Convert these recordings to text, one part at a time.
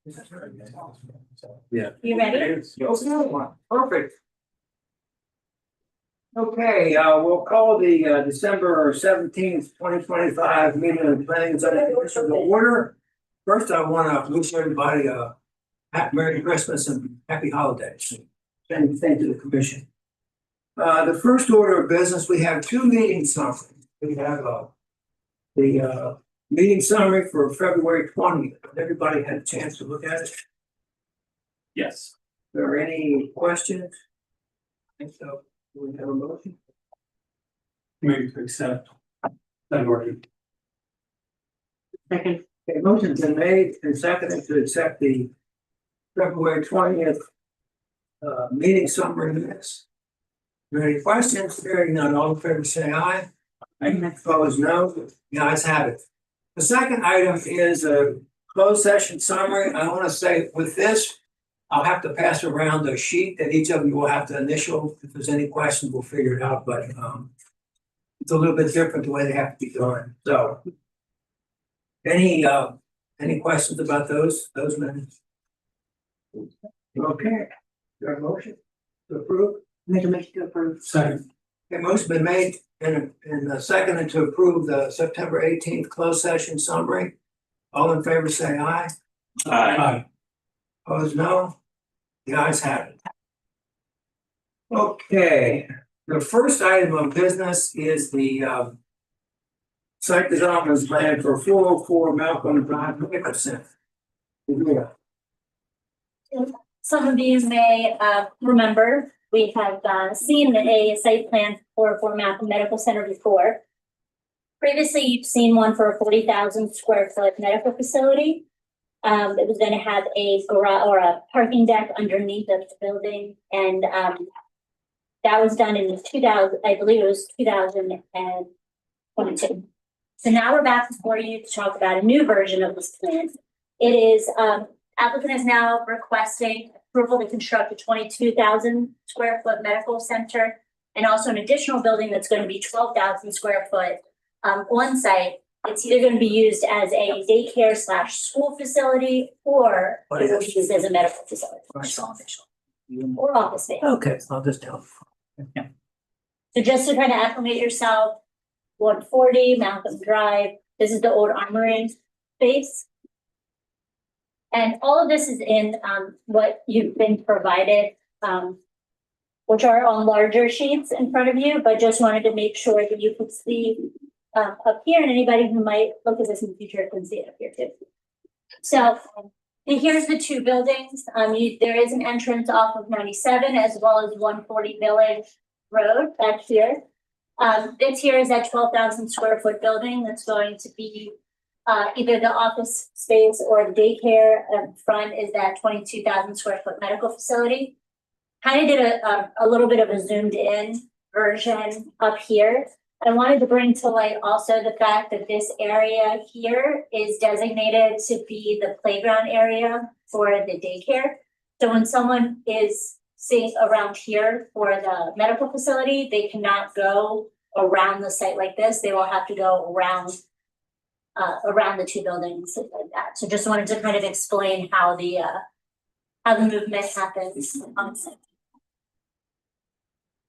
Yeah. You ready? Perfect. Okay, we'll call the December 17th, 2025 meeting of the planning and zoning commission to order. First, I want to wish everybody a Merry Christmas and Happy Holidays. And thank you to the commission. The first order of business, we have two meeting summaries. We have the meeting summary for February 20th. Everybody had a chance to look at it. Yes. Are there any questions? I think so. Do we have a motion? Move to accept. That order. Second. Okay, motion's been made and seconded to accept the February 20th meeting summary minutes. Are there any questions? Hearing none, all in favor say aye. Opposed, no. The ayes have it. The second item is a closed session summary. I want to say with this, I'll have to pass around a sheet that each of you will have to initial. If there's any questions, we'll figure it out, but it's a little bit different the way they have to be done. So any questions about those minutes? Okay, your motion to approve? Make a motion to approve. Second. Okay, motion been made and seconded to approve the September 18th closed session summary. All in favor say aye. Aye. Opposed, no. The ayes have it. Okay, the first item of business is the site development plan for 404 Malcolm Drive Medical Center. Yeah. Some of you may remember, we have seen a site plan for Malcolm Medical Center before. Previously, you've seen one for a 40,000 square foot medical facility. It was going to have a garage or a parking deck underneath of the building, and that was done in 2000. I believe it was 2022. So now we're back before you to talk about a new version of this plan. It is applicant is now requesting approval to construct a 22,000 square foot medical center and also an additional building that's going to be 12,000 square foot on site. It's either going to be used as a daycare / school facility, or it will be used as a medical facility or office space. Okay, I'll just tell. So just to kind of acclimate yourself, 140 Malcolm Drive. This is the old armory space. And all of this is in what you've been provided, which are on larger sheets in front of you, but just wanted to make sure that you could see up here, and anybody who might look at this in the future can see it up here too. So and here's the two buildings. There is an entrance off of 97 as well as 140 Village Road back here. This here is that 12,000 square foot building that's going to be either the office space or the daycare. Front is that 22,000 square foot medical facility. Kind of did a little bit of a zoomed in version up here. I wanted to bring to light also the fact that this area here is designated to be the playground area for the daycare. So when someone is sitting around here for the medical facility, they cannot go around the site like this. They will have to go around the two buildings like that. So just wanted to kind of explain how the movement happens on site.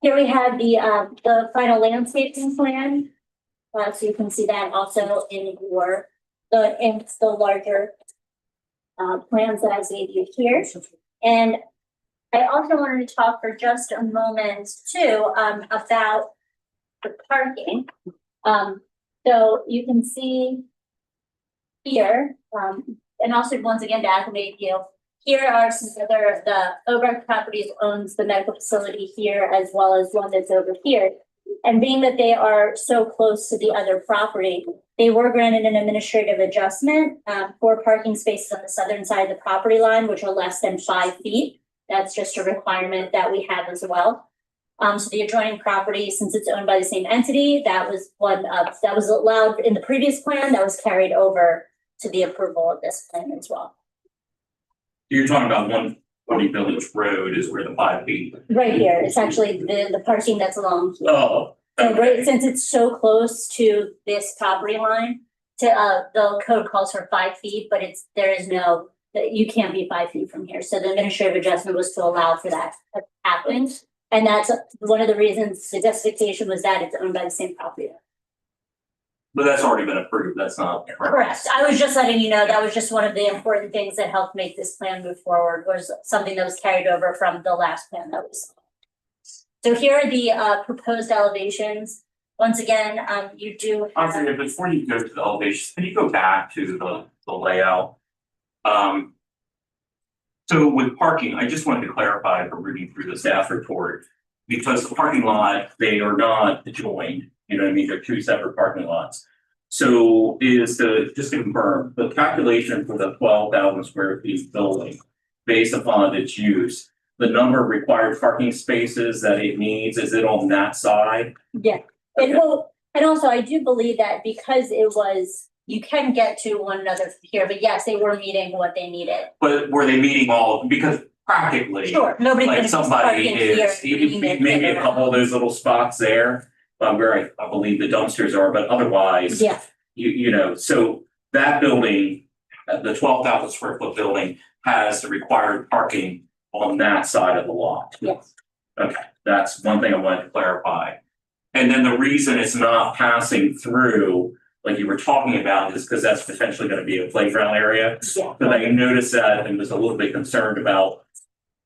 Here we have the final landscaping plan. So you can see that also in the larger plans that I gave you here. And I also wanted to talk for just a moment too about the parking. So you can see here, and also once again to acclimate you. Here are some other, the Oberg Properties owns the medical facility here as well as one that's over here. And being that they are so close to the other property, they were granted an administrative adjustment for parking spaces on the southern side of the property line, which are less than 5 feet. That's just a requirement that we have as well. So the adjoining property, since it's owned by the same entity, that was one that was allowed in the previous plan that was carried over to the approval of this plan as well. You're talking about 140 Village Road is where the 5 feet. Right here, it's actually the parking that's along here. Oh. So right, since it's so close to this property line, the code calls for 5 feet, but there is no that you can't be 5 feet from here. So the administrative adjustment was to allow for that to happen. And that's one of the reasons the justification was that it's owned by the same property owner. But that's already been approved, that's not. Correct. I was just letting you know, that was just one of the important things that helped make this plan move forward, was something that was carried over from the last plan that was. So here are the proposed elevations. Once again, you do have, Honestly, before you go to the elevations, can you go back to the layout? So with parking, I just wanted to clarify from reading through the staff report, because the parking lot, they are not adjoined, you know what I mean, they're two separate parking lots. So just to confirm, the calculation for the 12,000 square feet building, based upon its use, the number of required parking spaces that it needs, is it on that side? yeah, and well, and also I do believe that because it was, you can get to one another here, but yes, they were meeting what they needed. But were they meeting all, because practically. Sure, nobody's gonna Like be somebody parking here. is, maybe a couple of those little spots there, where I believe the dumpsters are, but otherwise. Yeah, You know, so that building, the 12,000 square foot building has the required parking on that side of the lot. yes, Okay, that's one thing I wanted to clarify. And then the reason it's not passing through, like you were talking about, is because that's potentially gonna be a playground area. yeah. But I noticed that and was a little bit concerned about,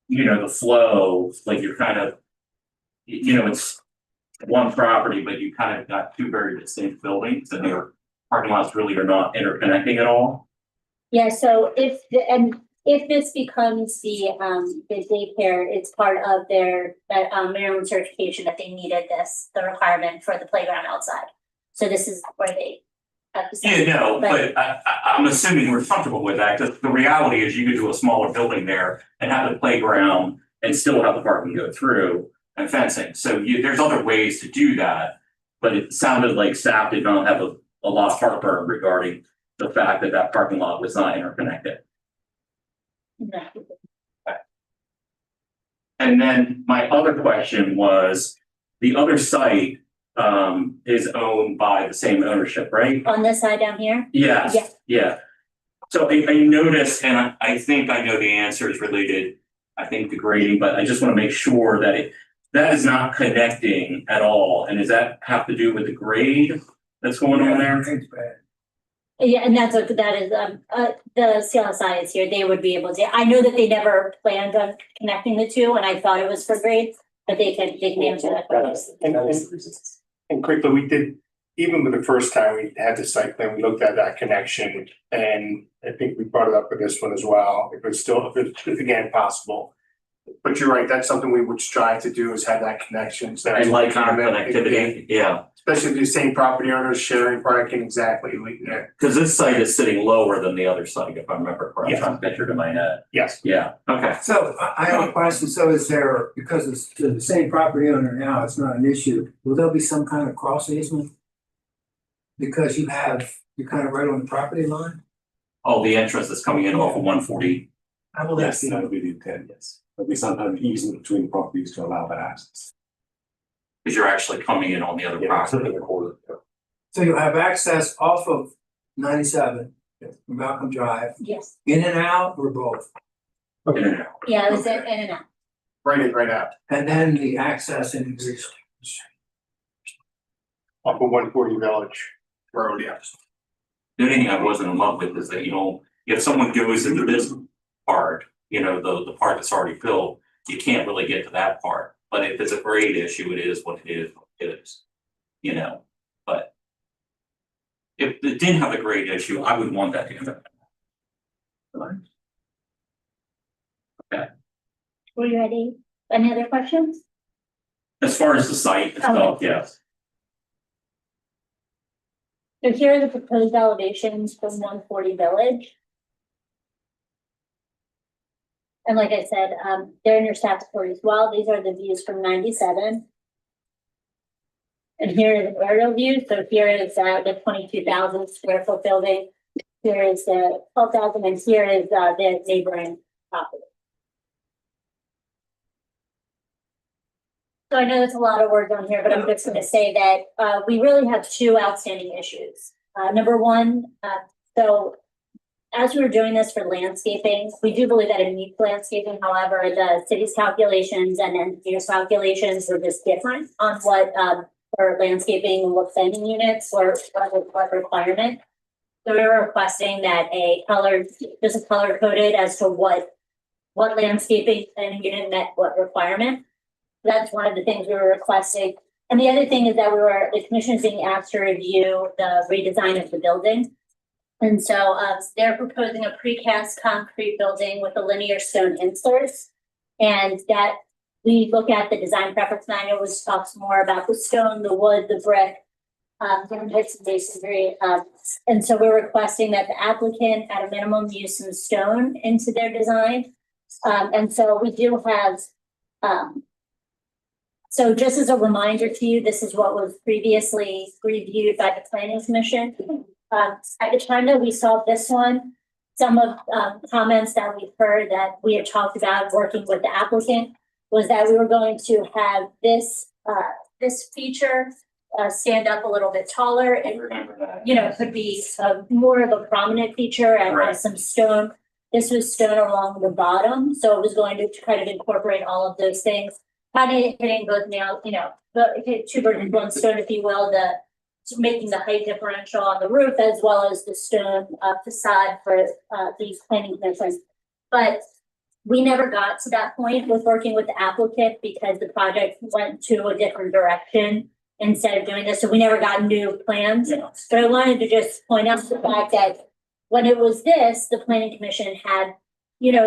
you know, the flow, like you're kind of, you know, it's one property, but you kind of got two very distinct buildings and their parking lots really are not interconnecting at all. Yeah, so if this becomes the daycare, it's part of their minimum certification that they needed the requirement for the playground outside. So this is where they have to. Yeah, no, but I'm assuming we're comfortable with that, because the reality is you could do a smaller building there and have the playground and still have the parking go through and fencing. So there's other ways to do that. But it sounded like staff did not have a lot of heartburn regarding the fact that that parking lot was not interconnected. No. And then my other question was, the other site is owned by the same ownership, right? On this side down here? Yes, Yeah. yeah. So I noticed, and I think I know the answer is related, I think to grading, but I just want to make sure that that is not connecting at all. And does that have to do with the grade that's going on there? It's bad. Yeah, and that is, the CLSI is here, they would be able to, I know that they never planned on connecting the two, and I thought it was for grades, but they can answer that question. And quickly, we did, even with the first time we had the site plan, we looked at that connection, and I think we brought it up with this one as well, if it's again possible. But you're right, that's something we would strive to do, is have that connection, so. I like comment, connectivity, yeah, especially if the same property owners sharing parking, exactly, because this site is sitting lower than the other site, if I remember correctly, Yeah. I'm pictured in my head. yes. Yeah, okay. So I have a question, so is there, because it's the same property owner now, it's not an issue, will there be some kind of cross easement? Because you're kind of right on the property line? Oh, the entrance that's coming in off of 140. How will that Yes, be? that would be the intent, yes. There'll be some kind of easement between properties to allow that access. Because you're actually coming in on the other Yeah, so property. in the corner, yeah. So you'll have access off of 97 from Malcolm Drive, Yes, in and out or both? In and out. yeah, it was in and out. Right out, And then the access in Greece. off of 140 Village Road, yes. The only thing I wasn't in love with is that, you know, if someone goes into this part, you know, the part that's already built, you can't really get to that part. But if it's a grade issue, it is what it is, you know, but if it didn't have a grade issue, I would want that to happen. Were you ready? Any other questions? As far as the site itself, yes. So here are the proposed elevations from 140 Village. And like I said, they're in your staff report as well. These are the views from 97. And here is an aerial view. So here is the 22,000 square foot building. Here is the 12,000, and here is the neighboring property. So I know that's a lot of words on here, but I'm just going to say that we really have two outstanding issues. Number one, so as we were doing this for landscaping, we do believe that it meets landscaping. However, the city's calculations and engineers' calculations were just different on what, for landscaping and what planning units or what requirement. So we were requesting that just a color coded as to what landscaping planning unit met what requirement. That's one of the things we were requesting. And the other thing is that the commission is being asked to review the redesign of the building. And so, they're proposing a precast concrete building with a linear stone inserts. And that we look at the design preference manual, which talks more about the stone, the wood, the brick, different types of masonry. And so we're requesting that the applicant at a minimum use some stone into their design. And so we do have, so just as a reminder to you, this is what was previously reviewed by the planning commission. At the time that we saw this one, some of comments that we've heard that we had talked about working with the applicant was that we were going to have this feature stand up a little bit taller and, Remember that. it could be more of a prominent feature and Right. have some stone. This was stone along the bottom, so it was going to kind of incorporate all of those things. Kind of hitting both hit two birds with one stone, if you will, making the height differential on the roof as well as the stone facade for these planning commissions. But we never got to that point with working with the applicant because the project went to a different direction instead of doing this. So we never got new plans. But I wanted to just point out the fact that when it was this, the planning commission had,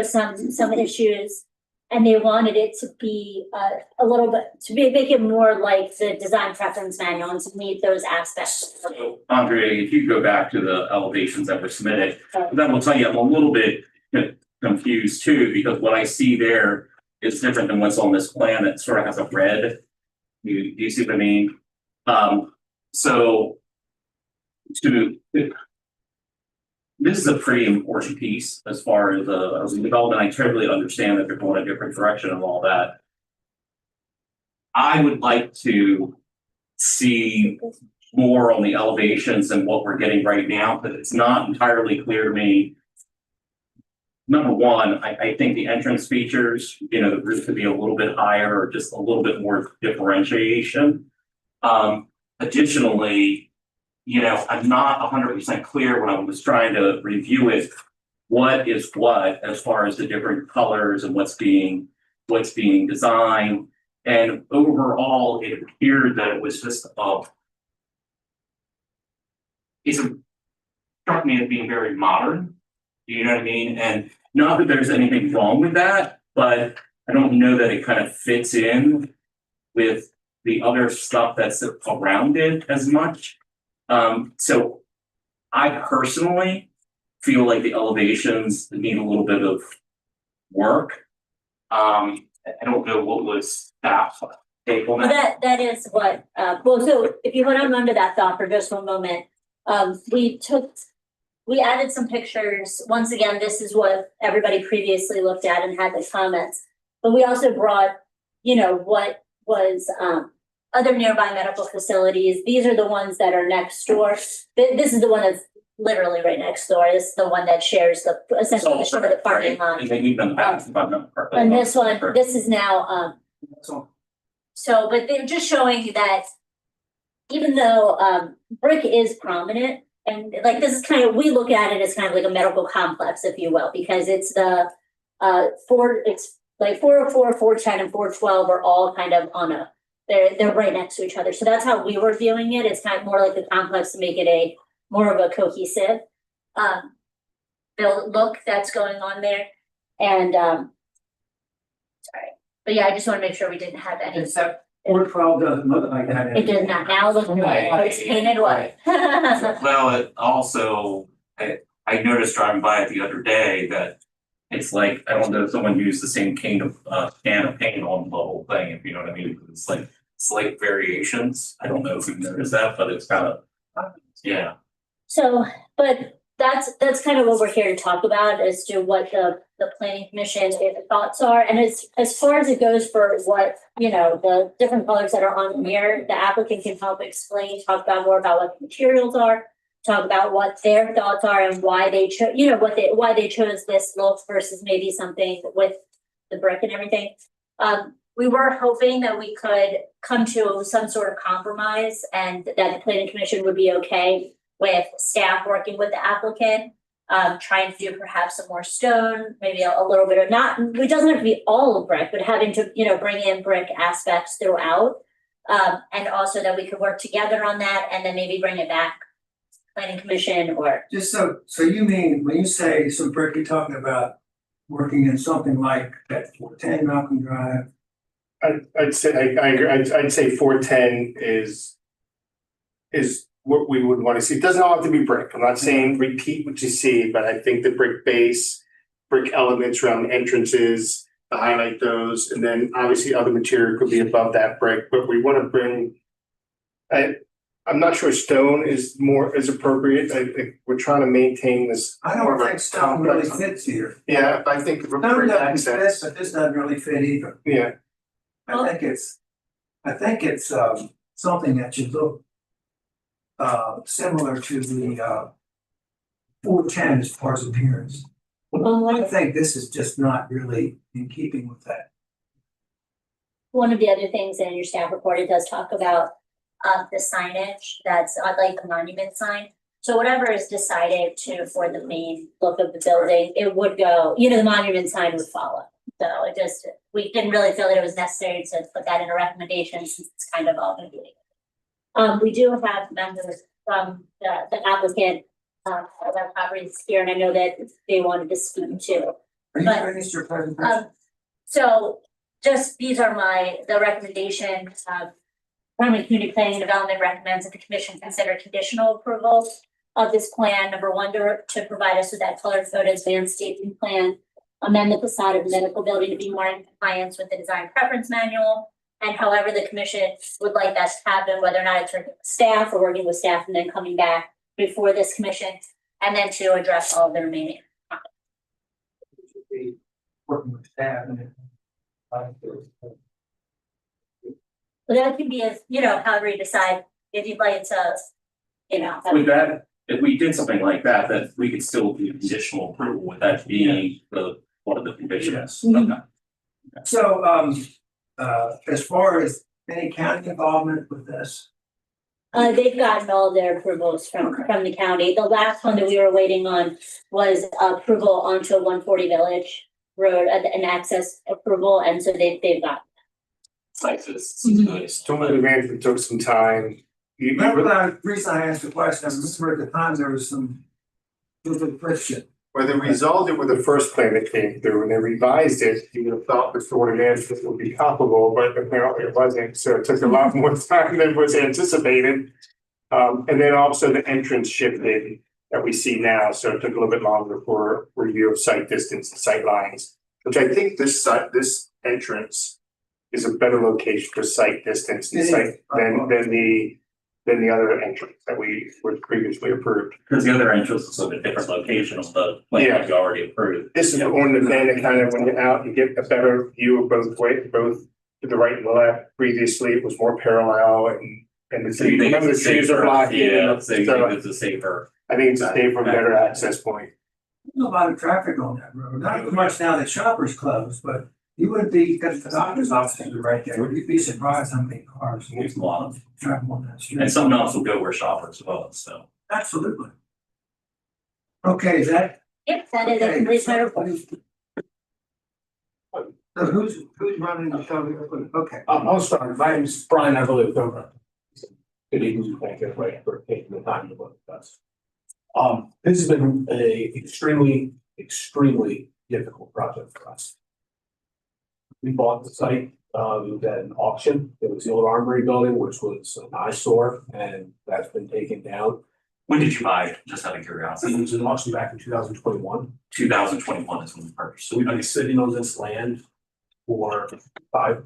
some issues. And they wanted it to be a little bit, make it more like the design preference manual and to meet those aspects. So, Andre, if you go back to the elevations that were submitted, that will tell you I'm a little bit confused too, because what I see there is different than what's on this plan. It sort of has a red. You see what I mean? So this is a pretty important piece as far as the development. I totally understand that they're going a different direction and all that. I would like to see more on the elevations than what we're getting right now, but it's not entirely clear to me. Number one, I think the entrance features, the roof could be a little bit higher or just a little bit more differentiation. Additionally, I'm not 100% clear when I was trying to review it, what is what as far as the different colors and what's being designed. And overall, it appeared that it was just it struck me as being very modern. You know what I mean? And not that there's anything wrong with that, but I don't know that it kind of fits in with the other stuff that's around it as much. So I personally feel like the elevations need a little bit of work. I don't know what was that take on Well, that. that is what, so if you hold on under that thought for just one moment, we added some pictures. Once again, this is what everybody previously looked at and had the comments. But we also brought, what was, other nearby medical facilities. These are the ones that are next door. This is the one that's literally right next door. This is the one that shares essentially the parking lot. And they need them back. If I'm not correct. And this one, this is now, So, but they're just showing that even though brick is prominent, and like this is kind of, we look at it as kind of like a medical complex, if you will, because it's the it's like 404, 410, and 412 are all kind of on they're right next to each other. So that's how we were viewing it. It's kind of more like a complex to make it more of a cohesive look that's going on there. And sorry. But yeah, I just want to make sure we didn't have any. except 412 doesn't look like that. It does not now look like it's painted white. Well, it also, I noticed driving by it the other day that it's like, I don't know if someone used the same can of paint on the whole thing, if you know what I mean. It's like slight variations. I don't know if you've noticed that, but it's kind of, yeah. So, but that's kind of what we're here to talk about as to what the planning commission thoughts are. And as far as it goes for what, the different colors that are on here, the applicant can help explain, talk about more about what the materials are. talk about what their thoughts are and why they chose, you know, why they chose this look versus maybe something with the brick and everything. We were hoping that we could come to some sort of compromise and that the planning commission would be okay with staff working with the applicant. Trying to do perhaps some more stone, maybe a little bit of not, it doesn't have to be all brick, but having to, you know, bring in brick aspects throughout. And also that we could work together on that and then maybe bring it back, planning commission or. Just so you mean, when you say some brick, you're talking about working in something like that 410 Malcolm Drive? I'd say, I agree, I'd say 410 is what we would want to see. It doesn't all have to be brick. I'm not saying repeat what you see, but I think the brick base, brick elements around the entrances, to highlight those, and then obviously other material could be above that brick, but we want to bring. I'm not sure stone is appropriate. We're trying to maintain this. I don't think stone really fits here. Yeah, I think. Stone doesn't fit, but this doesn't really fit either. Yeah, I think it's something that should look similar to the 410 as far as appearance. I think this is just not really in keeping with that. One of the other things in your staff report, it does talk about the signage that's like the monument sign. So whatever is decided for the main look of the building, it would go, you know, the monument sign would follow. So we didn't really feel that it was necessary to put that in a recommendation since it's kind of all gonna be. We do have members from the applicant, other properties here, and I know that they wanted to speak too. Are you But, finished your presentation? So just, these are the recommendations, Harmony Community Planning and Development recommends that the commission consider conditional approval of this plan. Number one, to provide us with that colored photos landscaping plan. Amend the facade of the medical building to be more in compliance with the design preference manual. And however the commission would like that to happen, whether or not it's working with staff or working with staff and then coming back before this commission. And then to address all of the remaining. Should be working with staff and. So that can be as, you know, however you decide, if you'd like to, you know. With that, if we did something like that, that we could still do conditional approval with that being one of the conditions. Mhm. Okay. So, as far as any county involvement with this, They've gotten all their approvals from the county. The last one that we were waiting on was approval onto 140 Village Road, an access approval, and so they've got. Like this. stormwater management took some time. remember that reason I asked the question, I remember at the time there was some little friction. Well, they resolved it with the first plan that came through, and they revised it. You would have thought the stormwater management would be comparable, but apparently it wasn't. So it took a lot more time than was anticipated. And then also the entrance shifted that we see now, so it took a little bit longer for review of site distance and sight lines, which I think this entrance is a better location for site distance and site than the other entrance that we were previously approved. Because the other entrance is a different location of the plan Yeah. that you already approved. This is on the plan that kind of, when you're out, you get a better view of both to the right and the left. Previously, it was more parallel and the So you trees, think remember it's the a trees are safer, blocking. yeah, so you So think it's a safer. I think it's a safer, better access point. There's a lot of traffic on that road, not as much now that Shoppers closed, but you wouldn't be, because the doctor's offices are right there, you'd be surprised how many cars There's a lot of, travel on that street. and someone else will go where Shoppers was, so. Absolutely. Okay, is that? Yep, that is a okay, complete my report. So who's running the show here? Okay. I'll start. My name is Brian Everly with Over. Good evening, thank you for taking the time to look at us. This has been a extremely difficult project for us. We bought the site, we had an auction. It was the old Armory building, which was an eyesore, and that's been taken down. When did you buy it? Just out of It curiosity. was an auction back in 2021. 2021 is when we purchased. So we've been sitting on this land for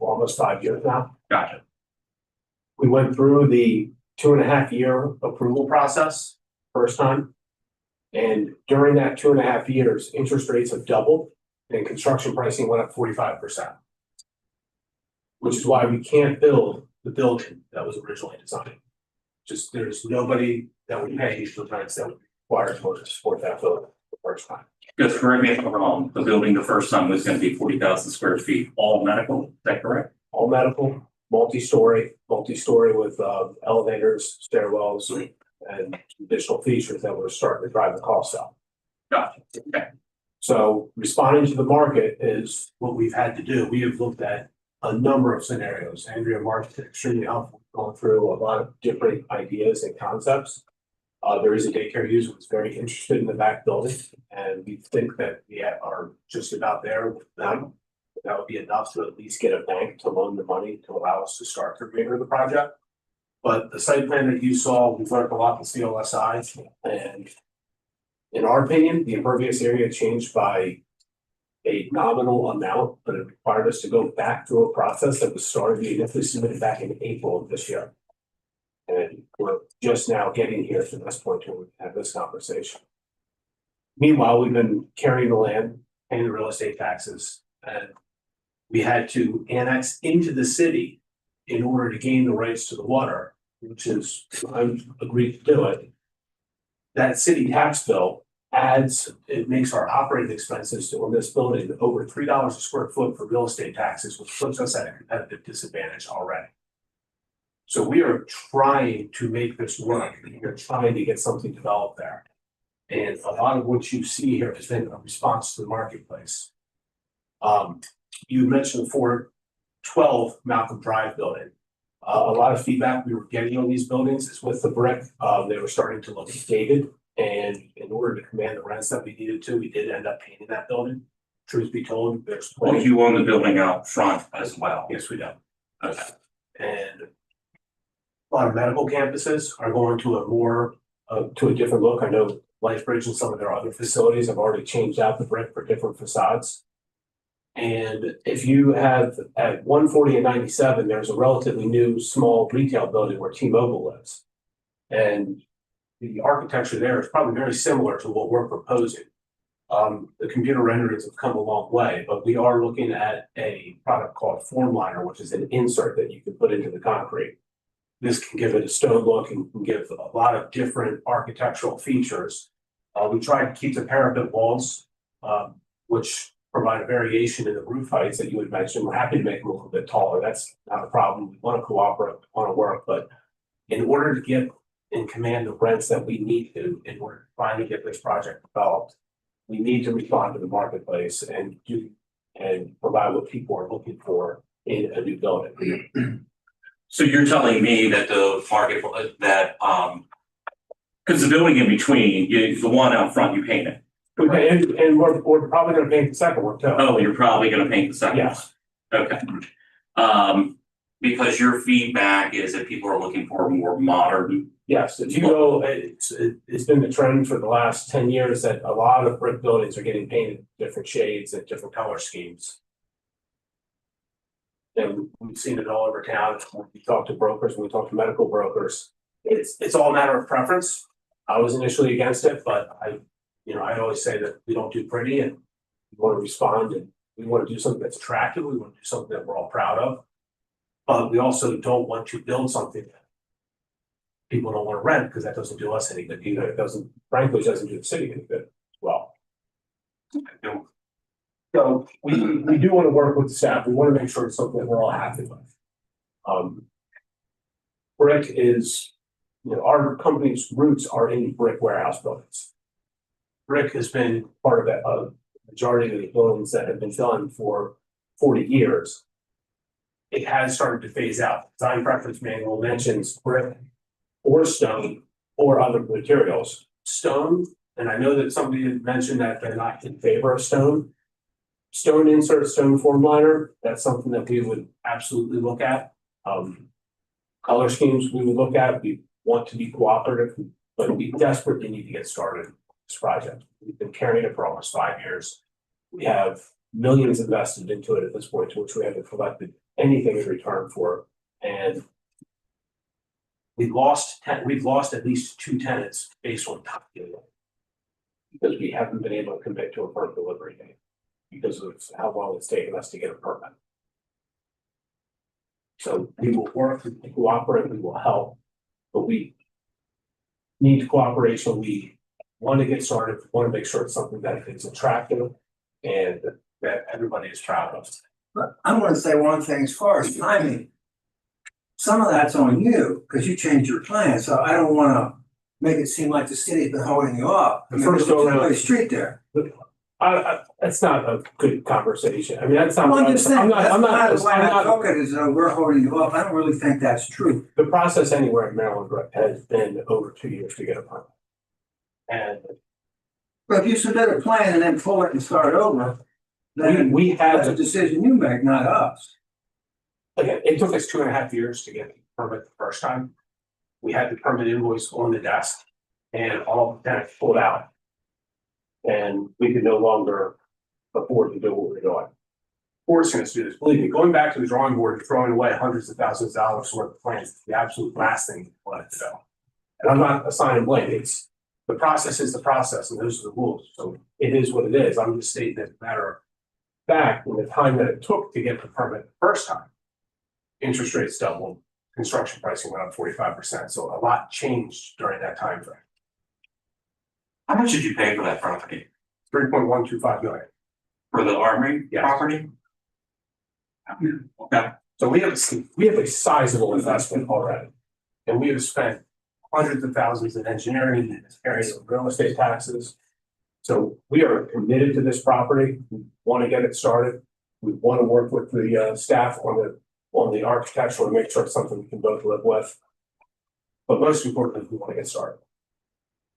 almost 5 years now. Gotcha. We went through the 2.5 year approval process first time. And during that 2.5 years, interest rates have doubled and construction pricing went up 45%. Which is why we can't build the building that was originally designed. just there's nobody that would pay the rents that would require to support that building the first time. Just correct me if I'm wrong, the building the first time was gonna be 40,000 square feet, all medical, is that correct? All medical, multi-story with elevators, stairwells, and additional features that were starting to drive the cost up. Gotcha, okay. So responding to the market is what we've had to do. We have looked at a number of scenarios. Andrea Marks is extremely helpful, going through a lot of different ideas and concepts. There is a daycare user who's very interested in the back building, and we think that we are just about there with them. That would be enough to at least get a bank to loan the money to allow us to start the remainder of the project. But the site plan that you saw, we've learned a lot with CLSI, and in our opinion, the impervious area changed by a nominal amount, but it required us to go back through a process that was started, we initially submitted back in April of this year. And we're just now getting here to this point where we have this conversation. Meanwhile, we've been carrying the land, paying the real estate taxes, and we had to annex into the city in order to gain the rights to the water, which is, I agreed to do it. That city tax bill it makes our operating expenses on this building over $3 a square foot for real estate taxes, which puts us at a competitive disadvantage already. So we are trying to make this work. We're trying to get something developed there. And a lot of what you see here has been a response to the marketplace. You mentioned 412 Malcolm Drive building. A lot of feedback we were getting on these buildings is with the brick. They were starting to look dated. And in order to command the rents that we needed to, we did end up painting that building. Truth be told, there's Well, plenty. you own the building out front as well. Yes, we do. Okay. And a lot of medical campuses are going to a different look. I know LifeBridge and some of their other facilities have already changed out the brick for different facades. And if you have at 140 and 97, there's a relatively new small retail building where T-Mobile lives. And the architecture there is probably very similar to what we're proposing. The computer renderings have come a long way, but we are looking at a product called Formliner, which is an insert that you can put into the concrete. This can give it a stone look and can give a lot of different architectural features. We tried to keep the parapet walls, which provide a variation in the roof heights that you had mentioned. We're happy to make them a little bit taller. That's not a problem. We want to cooperate, want to work, but in order to get and command the rents that we need to, in order to finally get this project developed, we need to respond to the marketplace and provide what people are looking for in a new building. So you're telling me that the market, because the building in between, the one out front, you paint it. And we're probably gonna paint the second one too. Oh, you're probably gonna paint the second one. Yes, Okay. Because your feedback is that people are looking for a more modern. yes. If you go, it's been the trend for the last 10 years that a lot of brick buildings are getting painted different shades and different color schemes. And we've seen it all over town. When we talk to brokers, when we talk to medical brokers, it's all a matter of preference. I was initially against it, but I always say that we don't do pretty and we want to respond and we want to do something that's attractive. We want to do something that we're all proud of. But we also don't want to build something that people don't want to rent because that doesn't do us any good either. It doesn't do the city any good as well. So we do want to work with the staff. We want to make sure it's something that we're all happy with. Brick is, our company's roots are in brick warehouse buildings. Brick has been part of a majority of the buildings that have been done for 40 years. It has started to phase out. Design preference manual mentions brick or stone or other materials. Stone, and I know that somebody had mentioned that they're not in favor of stone. Stone insert, stone Formliner, that's something that we would absolutely look at. Color schemes we would look at. We want to be cooperative, but we desperately need to get started with this project. We've been carrying it for almost 5 years. We have millions invested into it at this point, to which we haven't collected anything in return for. And we've lost at least 2 tenants based on top deal because we haven't been able to commit to a firm delivery date because of how long it's taken us to get a permit. So we will work, we will cooperate, we will help. but we need cooperation. We want to get started, want to make sure it's something that is attractive and that everybody is proud of. But I want to say one thing as far as timing. Some of that's on you because you changed your plan, so I don't want to make it seem like the city's been holding you up. The first go around- Two-way street there. That's not a good conversation. I mean, that's not. Well, I'm just saying, that's I'm not not, the way I'm I not, took it, is that we're holding you up. I don't really think that's true. the process anywhere in Maryland has been over 2 years to get a permit. And But if you submit a plan and then pull it and start over, then we had, that's a decision you make, not us. again, it took us 2.5 years to get the permit the first time. We had the permit invoice on the desk and all the tenants pulled out. And we could no longer afford to do what we're doing. Forcing us to do this, believe me, going back to the drawing board, and throwing away hundreds of thousands of dollars worth of plans, is the absolute last thing we wanted to do. And I'm not assigning blame, it's, the process is the process and those are the rules, so it is what it is. I'm just stating that matter of fact, in the time that it took to get the permit the first time, interest rates doubled, construction pricing went up 45%, so a lot changed during that time frame. How much did you pay for that property? 3.125 million. For the Armory Yes. property? Okay, So we have a sizable investment already. And we have spent hundreds of thousands in engineering, areas of real estate taxes. So we are committed to this property. We want to get it started. We want to work with the staff on the architecture and make sure it's something we can both live with. But most importantly, we want to get started.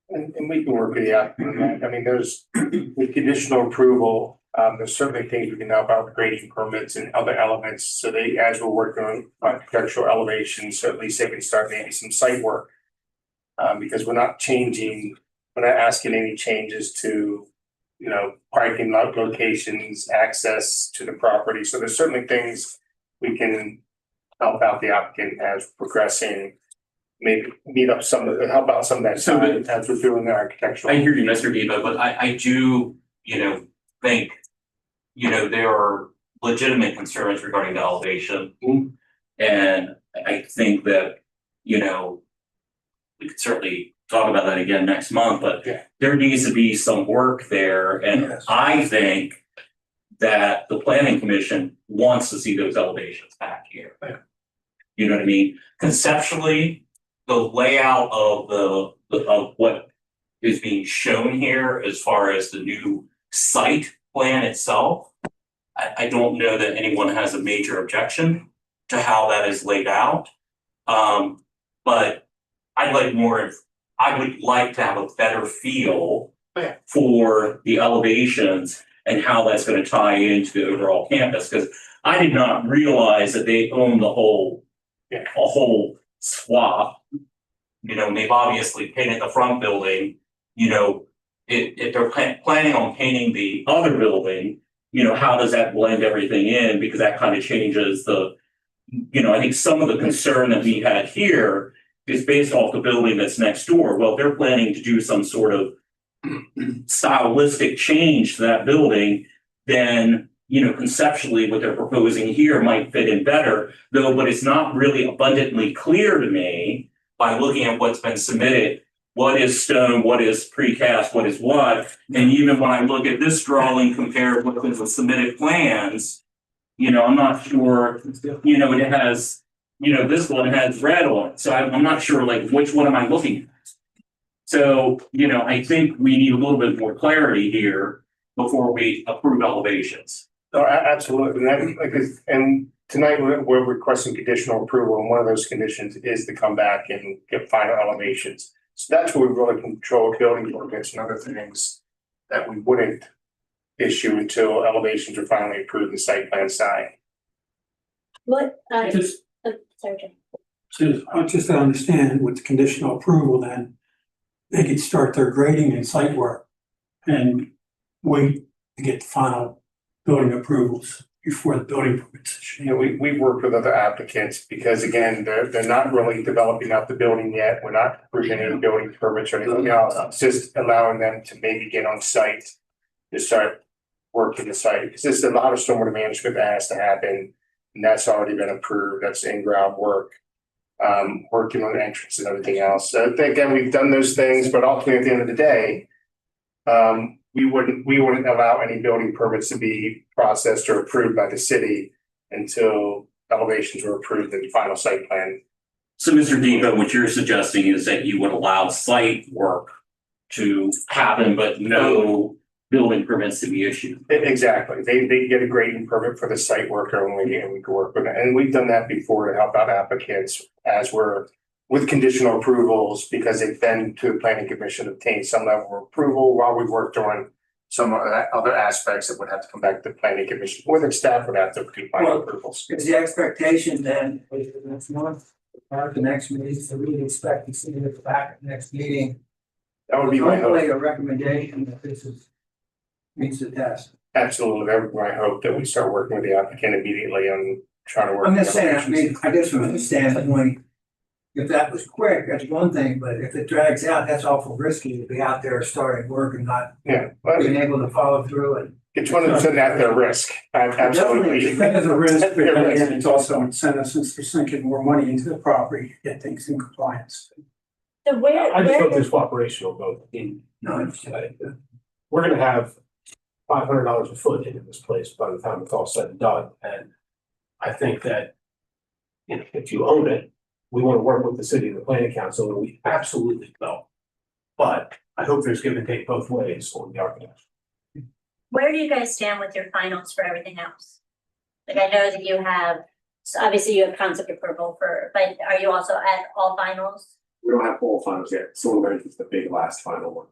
And we can work with the applicant on that. I mean, there's with conditional approval, there's certainly things we can help out with grading permits and other elements. So they, as we're working on architectural elevations, so at least they can start maybe some site work. Because we're not asking any changes to, parking lot locations, access to the property. So there's certainly things we can help out the applicant as progressing. Maybe help out some of that So, time as we're doing the architectural. I hear you, Mr. Diva, but I do, think, there are legitimate concerns regarding the elevation. And I think that, we could certainly talk about that again next month, but Yeah. there needs to be some work there. And Yes. I think that the planning commission wants to see those elevations back here. Yeah. You know what I mean? Conceptually, the layout of of what is being shown here as far as the new site plan itself, I don't know that anyone has a major objection to how that is laid out. But I would like to have a better feel Yeah. for the elevations and how that's going to tie into the overall campus, because I did not realize that they own the whole, Yeah. a whole swath. And they've obviously painted the front building, if they're planning on painting the other building, how does that blend everything in? Because that kind of changes I think some of the concern that we had here is based off the building that's next door. Well, they're planning to do some sort of stylistic change to that building, then, conceptually what they're proposing here might fit in better, but it's not really abundantly clear to me by looking at what's been submitted, what is stone, what is precast, what is what. And even when I look at this drawing compared with the submitted plans, I'm not sure, it has, this one has red on it. So I'm not sure like which one am I looking at? So, I think we need a little bit more clarity here before we approve elevations. No, absolutely. And tonight we're requesting conditional approval, and one of those conditions is to come back and get final elevations. So that's where we really control building permits and other things that we wouldn't issue until elevations are finally approved in site plan side. What, Just, sorry, just to understand with the conditional approval, then they could start their grading and site work and wait to get the final building approvals before the building permits issued. We've worked with other applicants because again, they're not really developing out the building yet. We're not approving any building permits or anything else. It's just allowing them to maybe get on site to start working the site. Because there's a lot of stormwater management that has to happen. And that's already been approved. That's in-ground work. working on the entrance and everything else. So again, we've done those things, but ultimately at the end of the day, we wouldn't allow any building permits to be processed or approved by the city until elevations were approved in the final site plan. So Mr. Depot, what you're suggesting is that you would allow site work to happen, but no building permits to be issued. Exactly. They get a grading permit for the site work only, and we can work with it. And we've done that before to help out applicants as we're with conditional approvals, because they've been to the planning commission, obtained some level of approval while we worked on some other aspects that would have to come back to the planning commission, or their staff would have to do final approvals. Is the expectation then, is the next month, or the next meeting, so we expect to see it back at the next meeting? That would be my hope. Hopefully a recommendation that this is meets the test. Absolutely. That would be my hope, that we start working with the applicant immediately on trying to work. I'm just saying, I elevations. mean, I guess from this standpoint, if that was quick, that's one thing, but if it drags out, that's awful risky to be out there starting work and not Yeah, but being able to follow through and. it's 100% at their risk. Absolutely. That is a risk, but then There is. again, it's also incentive since they're sinking more money into the property, to get things in compliance. So where, I just hope where, this cooperation will go in. No, We're gonna have $500 a foot into this place by the time it's all said and done, and I think that if you own it, we wanna work with the city and the planning council, and we absolutely will. But I hope there's give and take both ways on the architecture. where do you guys stand with your finals for everything else? Like, I know that you have, so obviously you have concept approval for, but are you also at all finals? We don't have full finals yet, so we're going to the big last final one.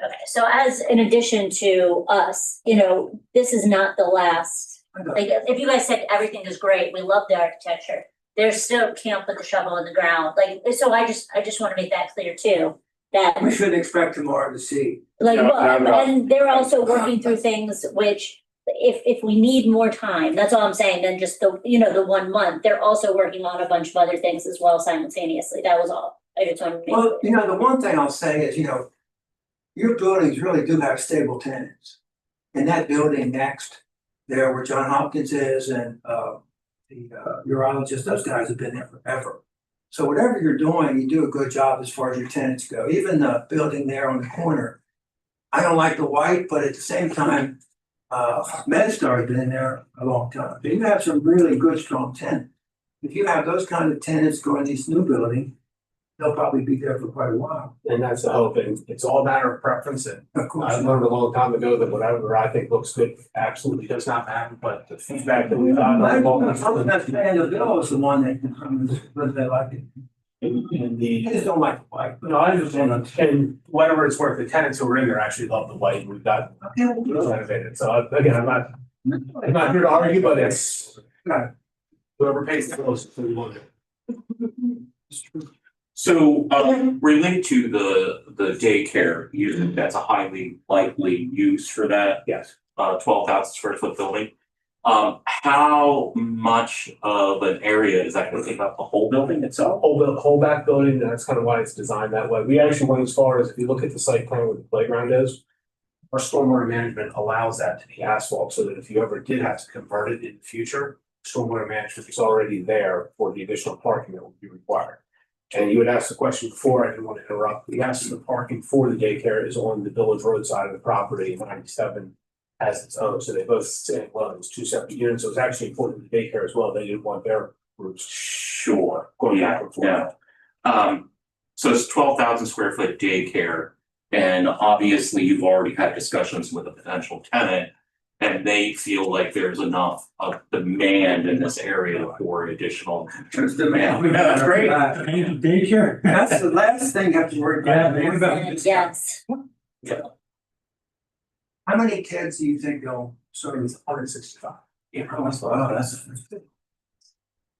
Okay, so as in addition to us, you know, this is not the last, like, if you guys said everything is great, we love the architecture. There's still can't put the shovel in the ground, like, so I just wanna make that clear too. That, we shouldn't expect tomorrow to see. like, No, not at all. and they're also working through things which, if we need more time, that's all I'm saying, than just the, you know, the 1 month, they're also working on a bunch of other things as well simultaneously, that was all. I just wanted to make. Well, you know, the one thing I'll say is, you know, your buildings really do have stable tenants. And that building next, there where John Hopkins is and the urologist, those guys have been there forever. So whatever you're doing, you do a good job as far as your tenants go. Even the building there on the corner. I don't like the white, but at the same time, MedStar has been there a long time. But you have some really good, strong tenants. If you have those kind of tenants going to these new buildings, they'll probably be there for quite a while. And that's the hope, and it's all a matter of preference, and Of course. I learned a long time ago that whatever I think looks good absolutely does not matter, but the feedback that we've gotten. I was not saying the bill is the one that determines whether they like it. And I just don't like the white. no, I understand, and whatever it's worth, the tenants who are in there actually love the white, and we've got renovated, so again, I'm not here to argue, but it's. Right. Whoever pays the bills, is who we want to. So related to the daycare, you, that's a highly likely use for that Yes. 12,000 square foot building. How much of an area is that gonna take up the whole building itself? Whole back building, that's kind of why it's designed that way. We actually went as far as, if you look at the site plan where the playground is, our stormwater management allows that to be asphalt, so that if you ever did have to convert it in the future, stormwater management is already there for the additional parking that would be required. And you had asked the question before, I didn't want to interrupt. Yes, the parking for the daycare is on the village road side of the property, 97 has its own, so they both say, well, it's 2 separate units, so it's actually important to the daycare as well, they didn't want their groups Sure. going back and forth. Yeah. So it's 12,000 square foot daycare, and obviously you've already had discussions with a potential tenant. And they feel like there's enough of demand in this area for additional. Just demand. Yeah, that's great. Daycare. That's the last thing you have to worry about. Yes, How many kids do you think they'll serve? 165. Yeah, wow, that's.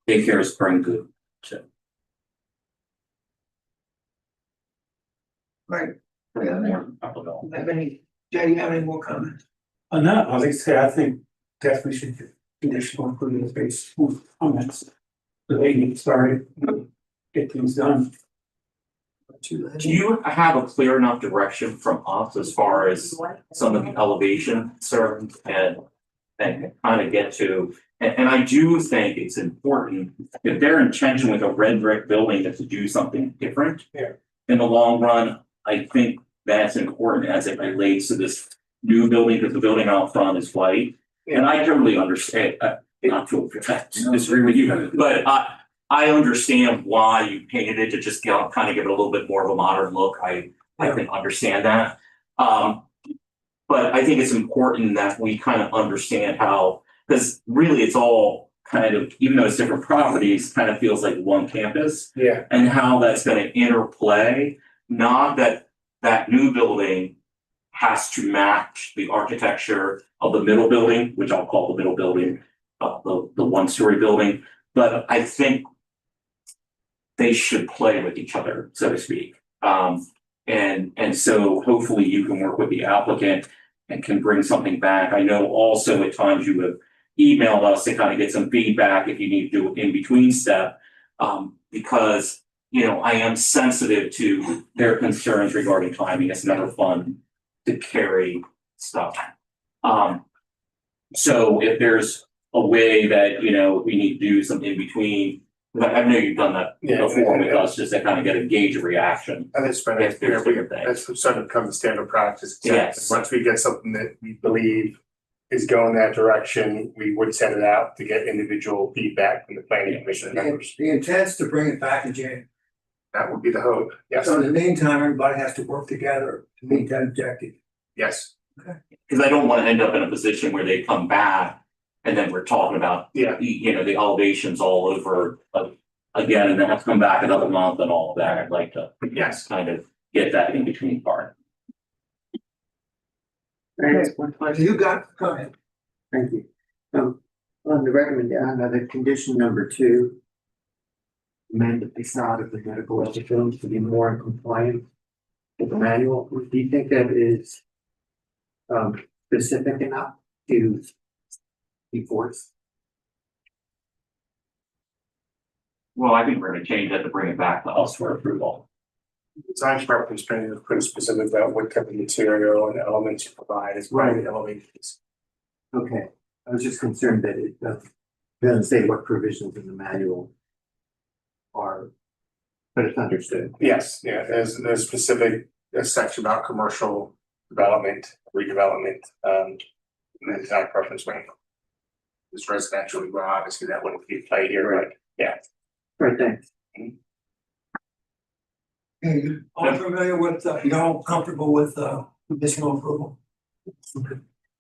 Daycare is pretty good. So, Right. Have any, Jay, you have any more comments? No, like I say, I think definitely should get conditional approval based on comments. So they get started, get things done. do you have a clear enough direction from us as far as some of the elevation concerns and and kind of get to. And I do think it's important, if their intention with a red brick building is to do something different. Yeah. In the long run, I think that's important as it relates to this new building, because the building out front is white. And I totally understand, not to disagree with you, but I understand why you painted it to just kind of give it a little bit more of a modern look. I can understand that. But I think it's important that we kind of understand how, because really it's all kind of, even though it's different properties, kind of feels like one campus. Yeah, And how that's gonna interplay, not that that new building has to match the architecture of the middle building, which I'll call the middle building, the one-story building, but I think they should play with each other, so to speak. And so hopefully you can work with the applicant and can bring something back. I know also at times you have emailed us to kind of get some feedback if you need to do an in-between step. Because, you know, I am sensitive to their concerns regarding timing. It's never fun to carry stuff. So if there's a way that, you know, we need to do some in-between, I know you've done that Yeah, before with us, just to kind of get a gauge of reaction. and it's been, If there's bigger things. that's starting to become the standard practice. Yes. Once we get something that we believe is going that direction, we would send it out to get individual feedback from the planning commission members. The intent's to bring it back in January. That would be the hope. Yes, So in the meantime, everybody has to work together to meet that objective. yes, Because I don't want to end up in a position where they come back and then we're talking about, yeah, you know, the elevations all over again, and then have to come back another month and all of that. I'd like to yes. kind of get that in between part. You got, go ahead. Thank you. On the the condition number 2. Amend the facade of the medical facility to be more in compliance with the manual. Do you think that is specific enough to enforce? Well, I think we're gonna change that to bring it back to us for approval. Design preference training is pretty specific about what type of material and elements you provide as part of the elevations. Okay, I was just concerned that it doesn't say what provisions in the manual are, but it's understood. Yes, yeah, there's a specific section about commercial development, redevelopment, and then design preference training. This residential, well, obviously that wouldn't be played here, but yeah. Right, thanks. Hey, you all familiar with, you all comfortable with, conditional approval?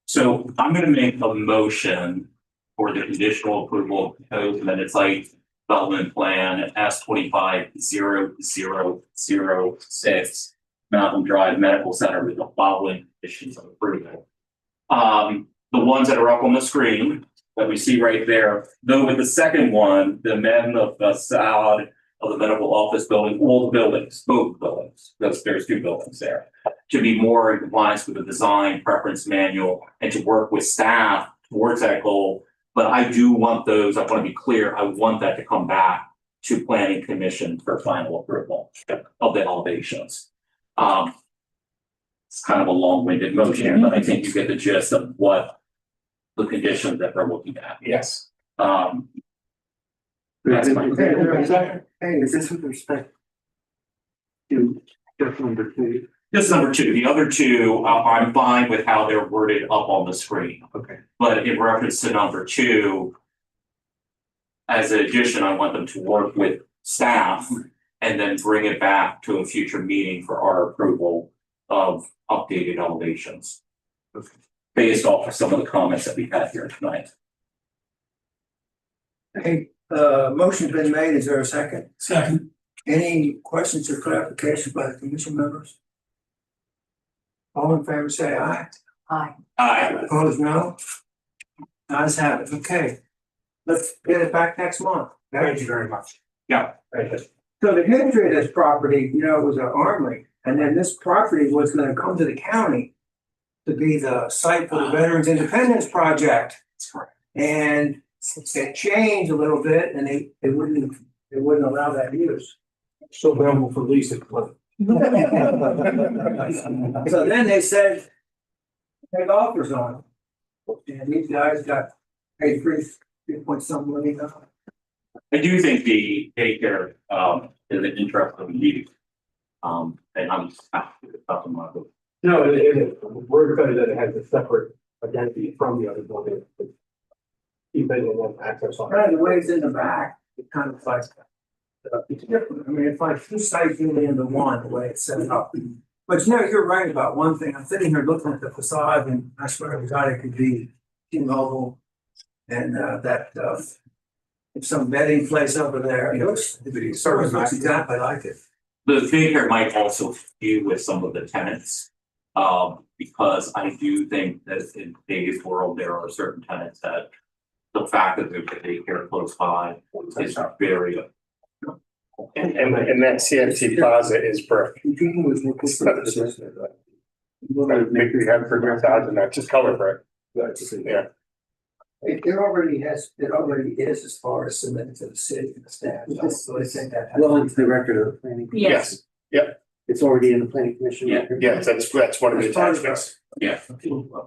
So I'm gonna make a motion for the conditional approval of proposed amended site development plan S 25-0006 Mountain Drive Medical Center with the following conditions of approval. The ones that are up on the screen that we see right there, though with the second one, the amend the facade of the medical office building, all the buildings, both buildings, there's 2 buildings there, to be more in compliance with the design preference manual and to work with staff towards that goal. But I do want those, I want to be clear, I want that to come back to planning commission for final approval of the elevations. It's kind of a long-winded motion, but I think you get the gist of what the conditions that we're looking at. Yes. That's my. Hey, is this with respect to just number 2? Just number 2, the other 2, I'm fine with how they're worded up on the screen. Okay. But in reference to number 2, as an addition, I want them to work with staff and then bring it back to a future meeting for our approval of updated elevations. Based off of some of the comments that we've had here tonight. Hey, motion's been made. Is there a second? Second. Any questions or clarifications by the commission members? All in favor, say aye. Aye. Opposed, no? Ayes have it. Okay. Let's get it back next month. Thank you very much. Yeah. So the history of this property, you know, it was an armory, and then this property was gonna come to the county to be the site for the Veterans Independence Project. That's correct. And it changed a little bit, and they wouldn't allow that use. So available for leasing. So then they said, take offers on it. And these guys got paid three point some million dollars. I do think the daycare, is an interesting meeting. And I'm just happy to talk about it. No, it is, we're excited that it has a separate identity from the other building. Keep it and then access on. Right, the way it's in the back, it kind of like. It's different, I mean, it's like two sites really into one, the way it's set up. But you know, you're right about one thing, I'm sitting here looking at the facade and I swear to God, it could be T-Mobile. And if some bedding place over there, you know, it sort of looks exactly like it. The daycare might also skew with some of the tenants. Because I do think that in today's world, there are certain tenants that the fact that there's a daycare close by is very. And that CFC Plaza is brick. Competing with Maybe we have for 1,000, that's just color brick. Yeah. It already is as far as submitted to the city and the staff, so I think that. Well, into the record of the planning. Yes. It's already in the planning commission. Yeah. record. Yeah, that's one of the It's part of attachments. Yeah. A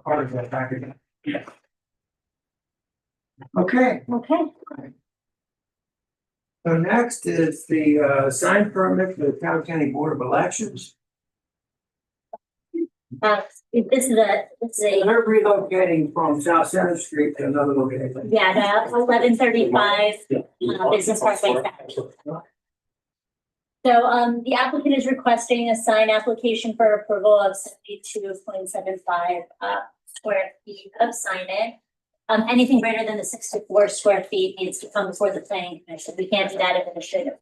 part of that package. Yeah. Okay, Okay, so next is the sign permit for the Town County Board of Elections. this is a, They're relocating from South Center Street to another location. yeah, the 1135 Business Parkway. So, the applicant is requesting a sign application for approval of 72.75 square feet of signage. Anything greater than the 64 square feet needs to come before the planning commission. We can't do that administrative.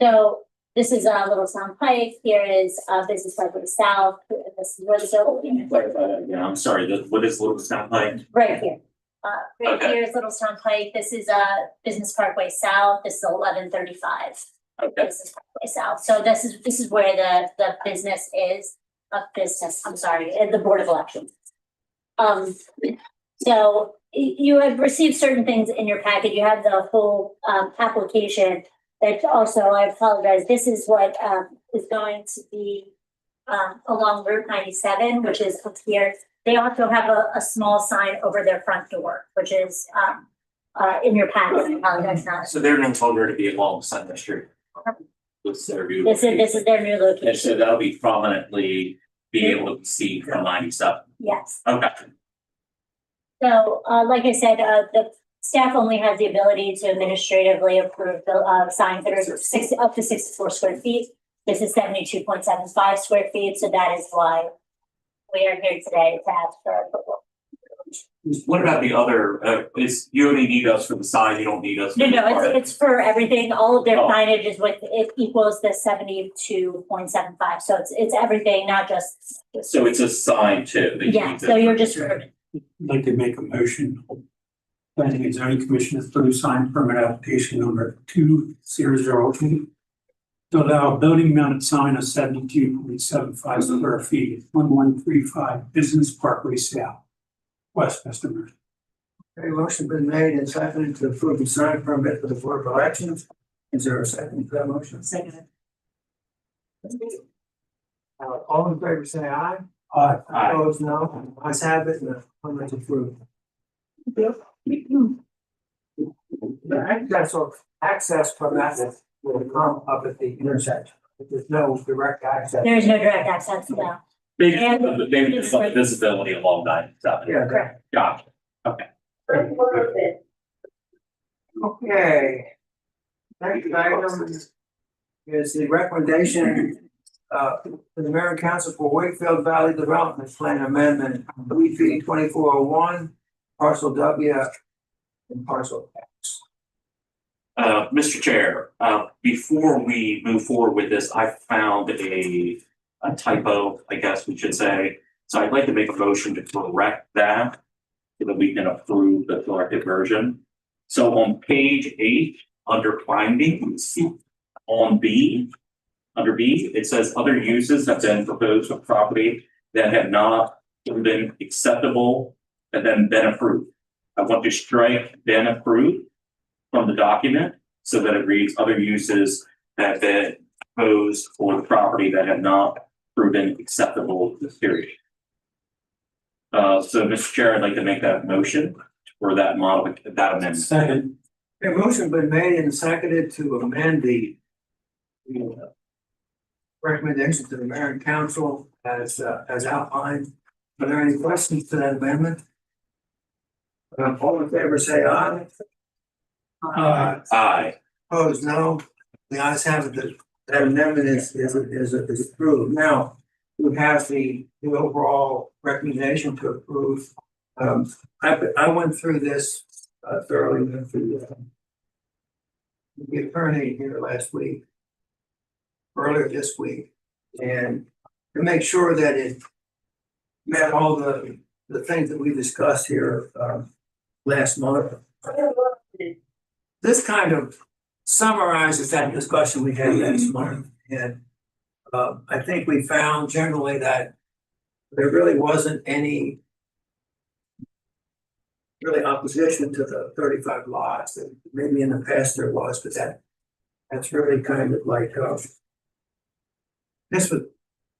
So this is Little Town Pike. Here is Business Parkway South. This is where the building. Yeah, I'm sorry, what is Little Town Pike? Right here. Right Okay. here is Littlestown Pike. This is Business Parkway South. This is 1135. Okay, Business Parkway South. So this is where the business is, I'm sorry, the Board of Elections. So you have received certain things in your packet. You have the full application. That also, I apologize, this is what is going to be along Route 97, which is up here. They also have a small sign over their front door, which is in your packet. I apologize, not. so they're no longer to be along Center Street. This is their new This is their new And so location. that'll be prominently be able to see from 97. Yes. Okay, So, like I said, the staff only has the ability to administratively approve the signs that are up to 64 square feet. This is 72.75 square feet, so that is why we are here today to ask for approval. what about the other, you only need us for the sign, you don't need us. No, for the no, part? it's for everything. All of their Oh. signage is with, it equals the 72.75. So it's everything, not just. So it's a sign too. that you Yeah, need so to- you're just, I'd like to make a motion. Planning and zoning commission has approved sign permit application number 2008. To allow a building mounted sign of 72.75 square feet, at 1135 Business Parkway South, Westchester. Okay, motion been made and seconded to approve the sign permit for the Board of Elections. Is there a second to that motion? Second. All in favor, say aye. Aye. Opposed, no. Ayes have it, and the permit's approved. The access from that will come up at the intersection. There's no direct access. There is no direct access now. Maybe just like visibility along 97. Yeah, Correct. Gotcha. okay. Next item is the recommendation for the Mayor and Council for Wakefield Valley Development Plan Amendment, WP 2401, parcel W and parcel X. Mr. Chair, before we move forward with this, I found a typo, I guess we should say. So I'd like to make a motion to correct that so that we can approve the corrected version. So on page 8, under findings, on B, under B, it says other uses have been proposed for property that have not been acceptable and then been approved. I want to strike been approved from the document so that it reads other uses have been proposed for the property that have not proven acceptable to this period. So Mr. Chair, I'd like to make that motion for that that amendment. Second, A motion been made and seconded to amend the recommendation to the mayor and council as outlined. Are there any questions to that amendment? All in favor, say aye. Aye. Opposed, no. The ayes have it, that amendment is approved. Now, we have the overall recommendation to approve. I went through this thoroughly with the attorney here earlier this week, and to make sure that it met all the things that we discussed here last month. This kind of summarizes that discussion we had last month, and I think we found generally that there really wasn't any really opposition to the 35 lots. That maybe in the past there was, but that's really kind of like this was,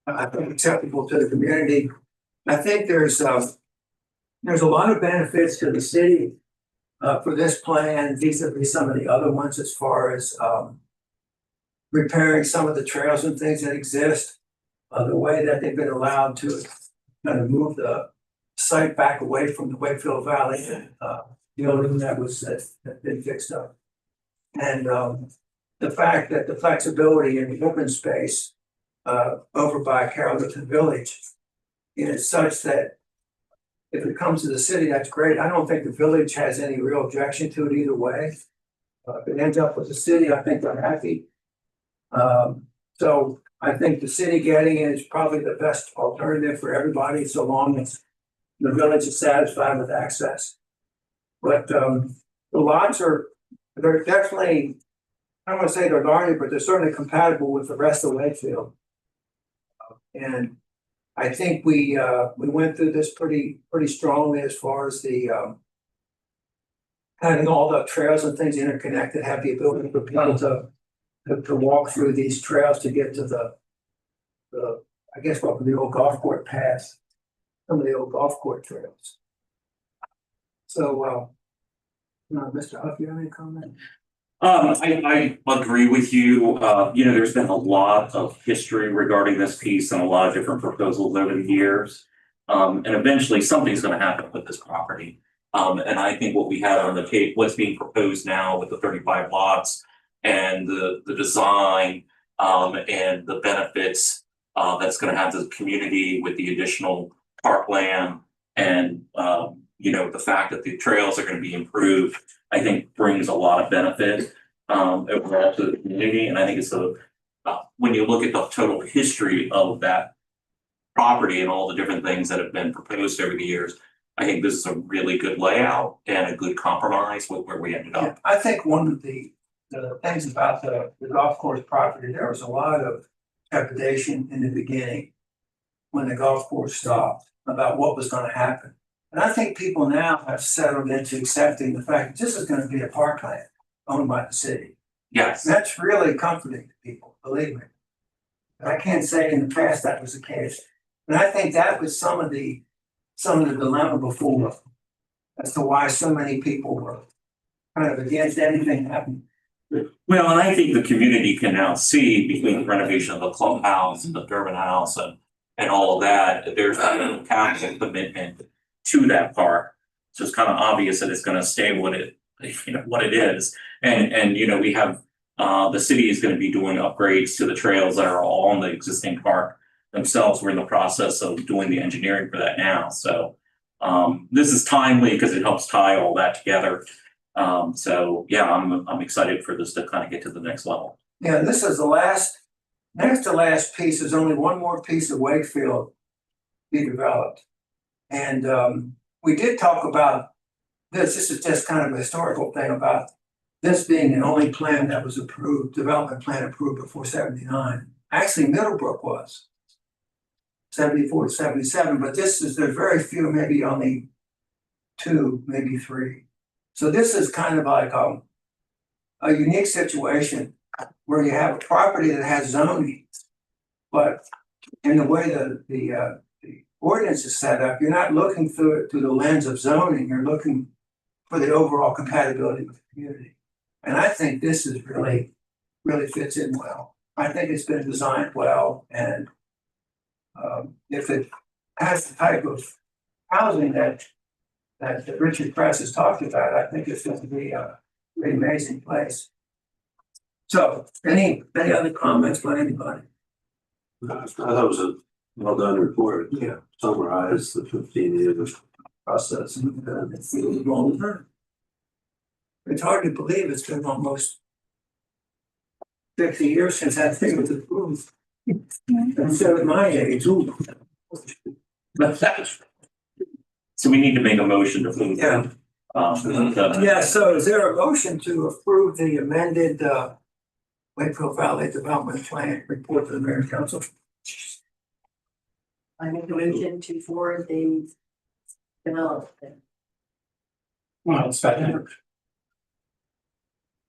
I think, acceptable to the community. I think there's a lot of benefits to the city for this plan vis-a-vis some of the other ones as far as repairing some of the trails and things that exist. The way that they've been allowed to kind of move the site back away from the Wakefield Valley building that's been fixed up. And the fact that the flexibility in the open space over by Carrollton Village is such that if it comes to the city, that's great. I don't think the village has any real objection to it either way. If it ends up with the city, I think they're happy. So I think the city getting it is probably the best alternative for everybody, so long as the village is satisfied with access. But the lots they're definitely, I don't want to say they're larger, but they're certainly compatible with the rest of Wakefield. And I think we went through this pretty strongly as far as the having all the trails and things interconnected, have the ability for people to walk through these trails to get to the I guess what the old golf court paths, some of the old golf court trails. So Mr. Huff, you have any comment? I agree with you. There's been a lot of history regarding this piece and a lot of different proposals over the years. And eventually something's gonna happen with this property. And I think what we have on the tape, what's being proposed now with the 35 lots and the design, and the benefits, that's gonna have to the community with the additional parkland and, the fact that the trails are gonna be improved, I think brings a lot of benefit overall to the community. And I think it's when you look at the total history of that property and all the different things that have been proposed over the years, I think this is a really good layout and a good compromise with where we ended up. I think one of the things about the golf course property, there was a lot of trepidation in the beginning when the golf course stopped about what was going to happen. And I think people now have settled into accepting the fact that this is going to be a parkland owned by the city. Yes. And that's really comforting to people, believe me. But I can't say in the past that was the case. And I think that was some of the dilemma before as to why so many people were kind of against anything happening. Well, and I think the community can now see between the renovation of the clubhouse and the Durbin House and all of that, there's a capital commitment to that park. So it's kind of obvious that it's gonna stay what it is. And we have the city is gonna be doing upgrades to the trails that are all on the existing park themselves. We're in the process of doing the engineering for that now. So this is timely because it helps tie all that together. So yeah, I'm excited for this to kind of get to the next level. Yeah, this is next to last piece. There's only one more piece of Wakefield to be developed. And we did talk about this. This is just kind of a historical thing about this being the only plan that was approved, development plan approved before 79. Actually, Middlebrook was 74 to 77, but there's very few, maybe only 2, maybe 3. So this is kind of like a unique situation where you have a property that has zoning, but in the way the ordinance is set up, you're not looking through it through the lens of zoning, you're looking for the overall compatibility with the community. And I think this is really fits in well. I think it's been designed well, and if it has the type of housing that Richard Press has talked about, I think it's going to be a pretty amazing place. So, any other comments by anybody? I thought it was a well done report. Yeah. Summarized the 15 years. Process and it's really long term. It's hard to believe it's been almost 50 years since that thing was approved. And so at my age, ooh. So we need to make a motion to approve. Yeah. Yeah, so is there a motion to approve the amended Wakefield Valley Development Plan report to the mayor and council? I make a motion to forward the development. Well, it's second.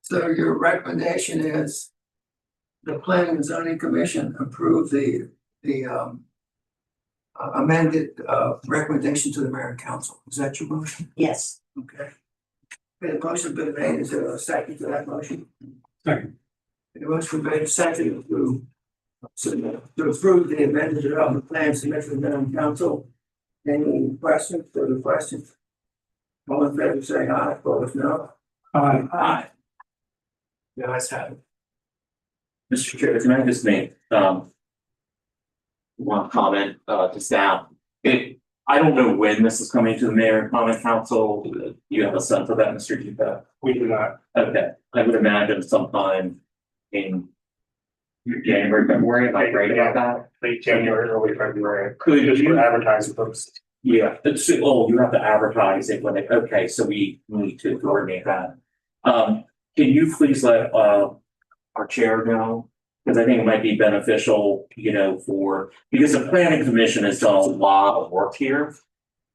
So your recommendation is the planning and zoning commission approve the amended recommendation to the mayor and council. Is that your motion? Yes. Okay. The motion been made. Is there a second to that motion? Second. The motion made a second to approve the amended development plan submitted to the mayor and council. Any questions, further questions? All in favor, say aye. Opposed, no. Aye. The ayes have it. Mr. Chair, can I just make one comment to staff? I don't know when this is coming to the mayor and common council. Do you have a sense of that, Mr. Chief? We do not, Okay, I would imagine sometime in January, February, am I right about that? late January, early February, Could just for you? advertising purposes. Yeah, it's, oh, you have to advertise it when it, okay, so we need to coordinate that. Can you please let our chair know? Because I think it might be beneficial, you know, because the planning commission has done a lot of work here.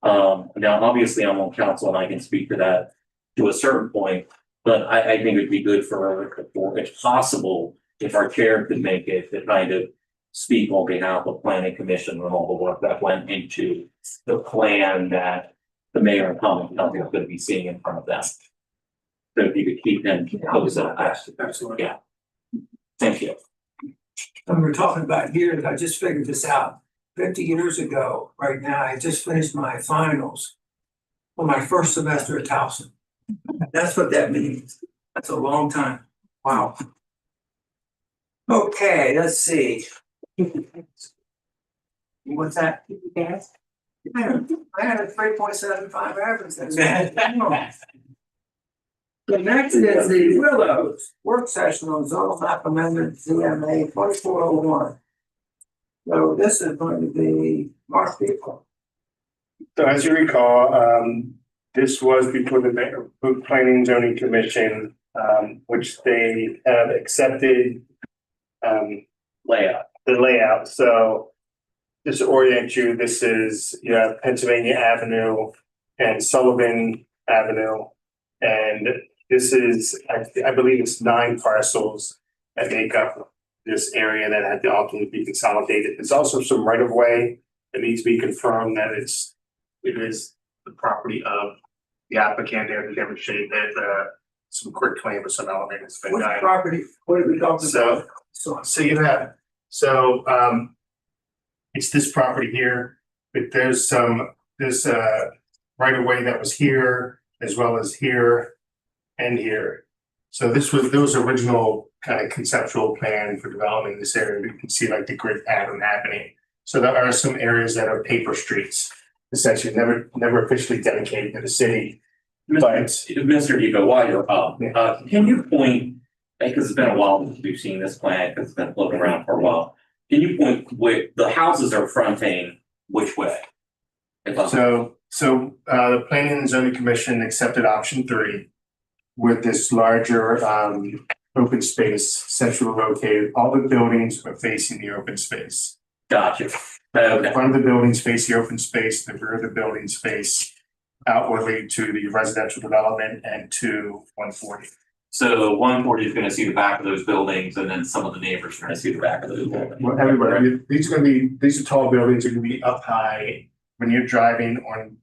Now, obviously, I'm on council and I can speak to that to a certain point, but I think it'd be good for if possible, if our chair could make it, to kind of speak on behalf of planning commission and all the work that went into the plan that the mayor and common council is going to be seeing in front of them. So if you could keep them posted on that. Absolutely. Yeah. Thank you. When we're talking about years, I just figured this out. 50 years ago, right now, I just finished my finals for my first semester at Towson. That's what that means. That's a long time. Wow. Okay, let's see. What's that? Yes. I had a 3.75 average. That's bad. The next is the Willows work session on zone map amendment ZMA 2401. So this is going to be Mark People. So as you recall, this was before the Planning and Zoning Commission, which they have accepted Layout. the layout. So just to orient you, this is, you have Pennsylvania Avenue and Sullivan Avenue. And this is, I believe it's 9 parcels that make up this area that had to ultimately be consolidated. There's also some right of way that needs to be confirmed that it is the property of the applicant. They have to demonstrate that some quick claim or some element has been Which done. property? What are we talking about? So you have, it's this property here, but there's right of way that was here as well as here and here. So there was original kind of conceptual plan for development in this area. You can see like the grid pattern happening. So there are some areas that are paper streets, essentially never officially dedicated to the city. But Mr. Evo, while you're up, can you point, because it's been a while since we've seen this plan, because it's been floating around for a while. Can you point where the houses are fronting which way? So the Planning and Zoning Commission accepted option 3 with this larger open space centrally located. All the buildings are facing the open space. Gotcha. The Okay. front of the buildings face the open space, the rear of the buildings face outwardly to the residential development and to 140. So 140 is gonna see the back of those buildings, and then some of the neighbors are gonna see the back of those buildings. Well, everybody, these are tall buildings, are gonna be up high. When you're driving on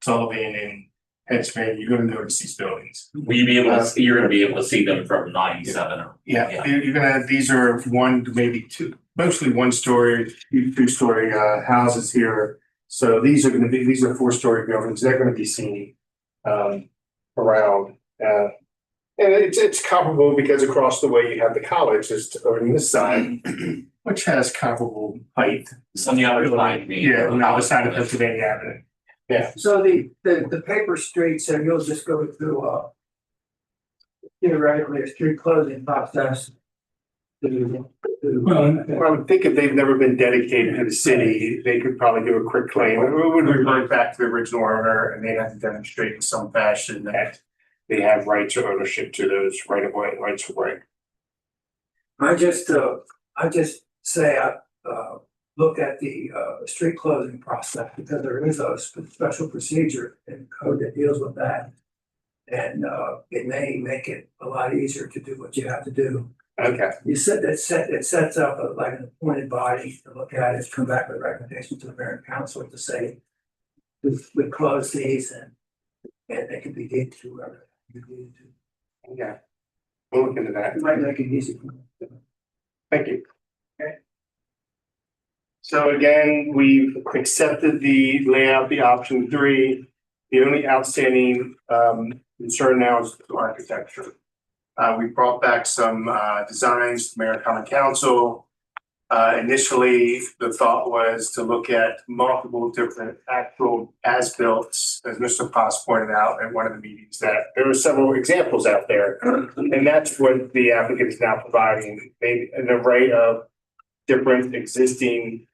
Sullivan and Headsman, you're gonna notice these buildings. Will you be able to, you're gonna be able to see them from 97 or? Yeah, you're gonna, these are one, to maybe two, mostly 1-story, 2-story houses here. So these are 4-story buildings, they're gonna be seen around. And it's comparable because across the way you have the college just on this side, which has comparable height. It's on the other side. Yeah, on the other side of Pennsylvania Avenue. Yeah. So the paper street, so you'll just go through theoretically a street closing process. Well, Well, I would think if they've never been dedicated to the city, they could probably do a quick claim. It would revert back to the original owner and they'd have to demonstrate in some fashion that they have rights or ownership to those rights of way. I just say, look at the street closing process, because there is a special procedure in code that deals with that. And it may make it a lot easier to do what you have to do. Okay. You said that it sets up like an appointed body to look at it, come back with recommendations to the mayor and council to say, we close these and they can be deemed to whoever you need to. Yeah. We'll look into that. It might make it easy for them. Thank you. Okay. So again, we've accepted the layout, the option 3. The only outstanding concern now is the architecture. We brought back some designs to Mayor and Common Council. Initially, the thought was to look at multiple different actual as-built, as Mr. Potts pointed out at one of the meetings, that there were several examples out there. And that's what the applicant is now providing, an array of different existing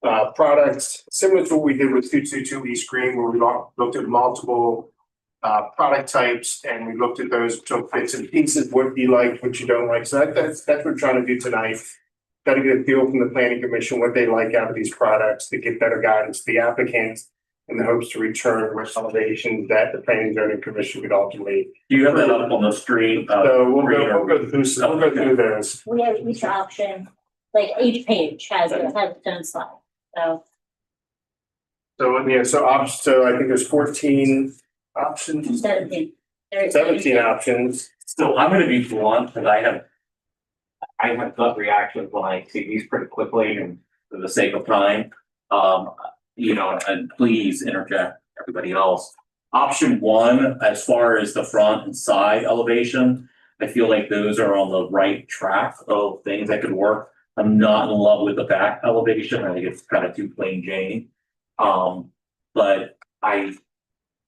products, similar to what we did with 222 East Green, where we looked at multiple product types and we looked at those, took bits and pieces, what you like, what you don't like. So that's what we're trying to do tonight. Got to get a feel from the planning commission what they like out of these products to give better guidance to the applicants in the hopes to return with elevations that the planning and zoning commission would ultimately. Do you have that up on the screen? So we'll go through those. We have each option, like each page has its own slide, so. So yeah, so I think there's 14 options, 17. 17 options. So I'm gonna be blunt, because I have gut reactions when I see these pretty quickly, and for the sake of time, and please interject everybody else. Option 1, as far as the front and side elevation, I feel like those are on the right track of things that could work. I'm not in love with the back elevation. I think it's kind of too plain Jane. But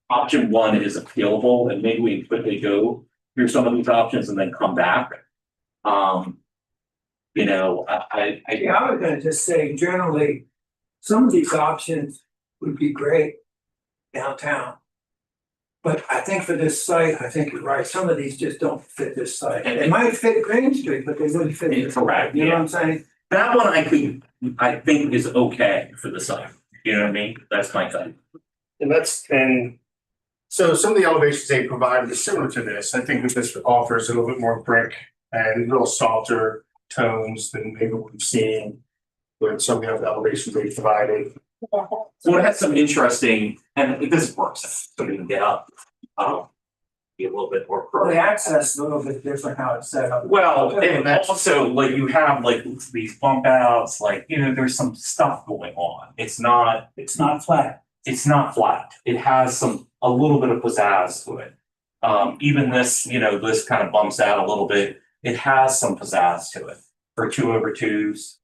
option 1 is appealable, and maybe we can quickly go through some of these options and then come back. Yeah, I was gonna just say, generally, some of these options would be great downtown. But I think for this site, I think you're right, some of these just don't fit this site. They might fit Green Street, but they wouldn't fit this. Correct, You know yeah. what I'm saying? That one I think is okay for the site. You know what I mean? That's my thing. And so some of the elevations they provided is similar to this. I think that this offers a little bit more brick and a little softer tones than maybe we've seen with some of the other elevations they provided. So it has some interesting, and this works, so we can get up. Be a little bit more. Well, the access is a little bit different how it's set up. Well, and also like you have like these bump outs, like, there's some stuff going on. It's not flat. It's not flat. It has a little bit of pizzazz to it. Even this, this kind of bumps out a little bit. It has some pizzazz to it for 2/2s.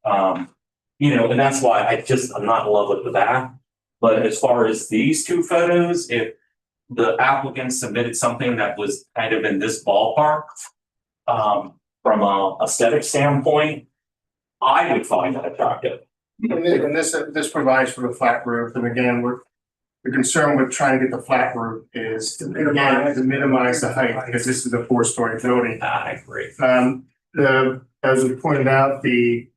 And that's why I'm not in love with the back. But as far as these two photos, if the applicant submitted something that was kind of in this ballpark, from a aesthetic standpoint, I would find that attractive. And this provides for the flat roof. And again, we're concerned with trying to get the flat roof is to minimize the height, because this is a 4-story building. I agree. As we pointed out, the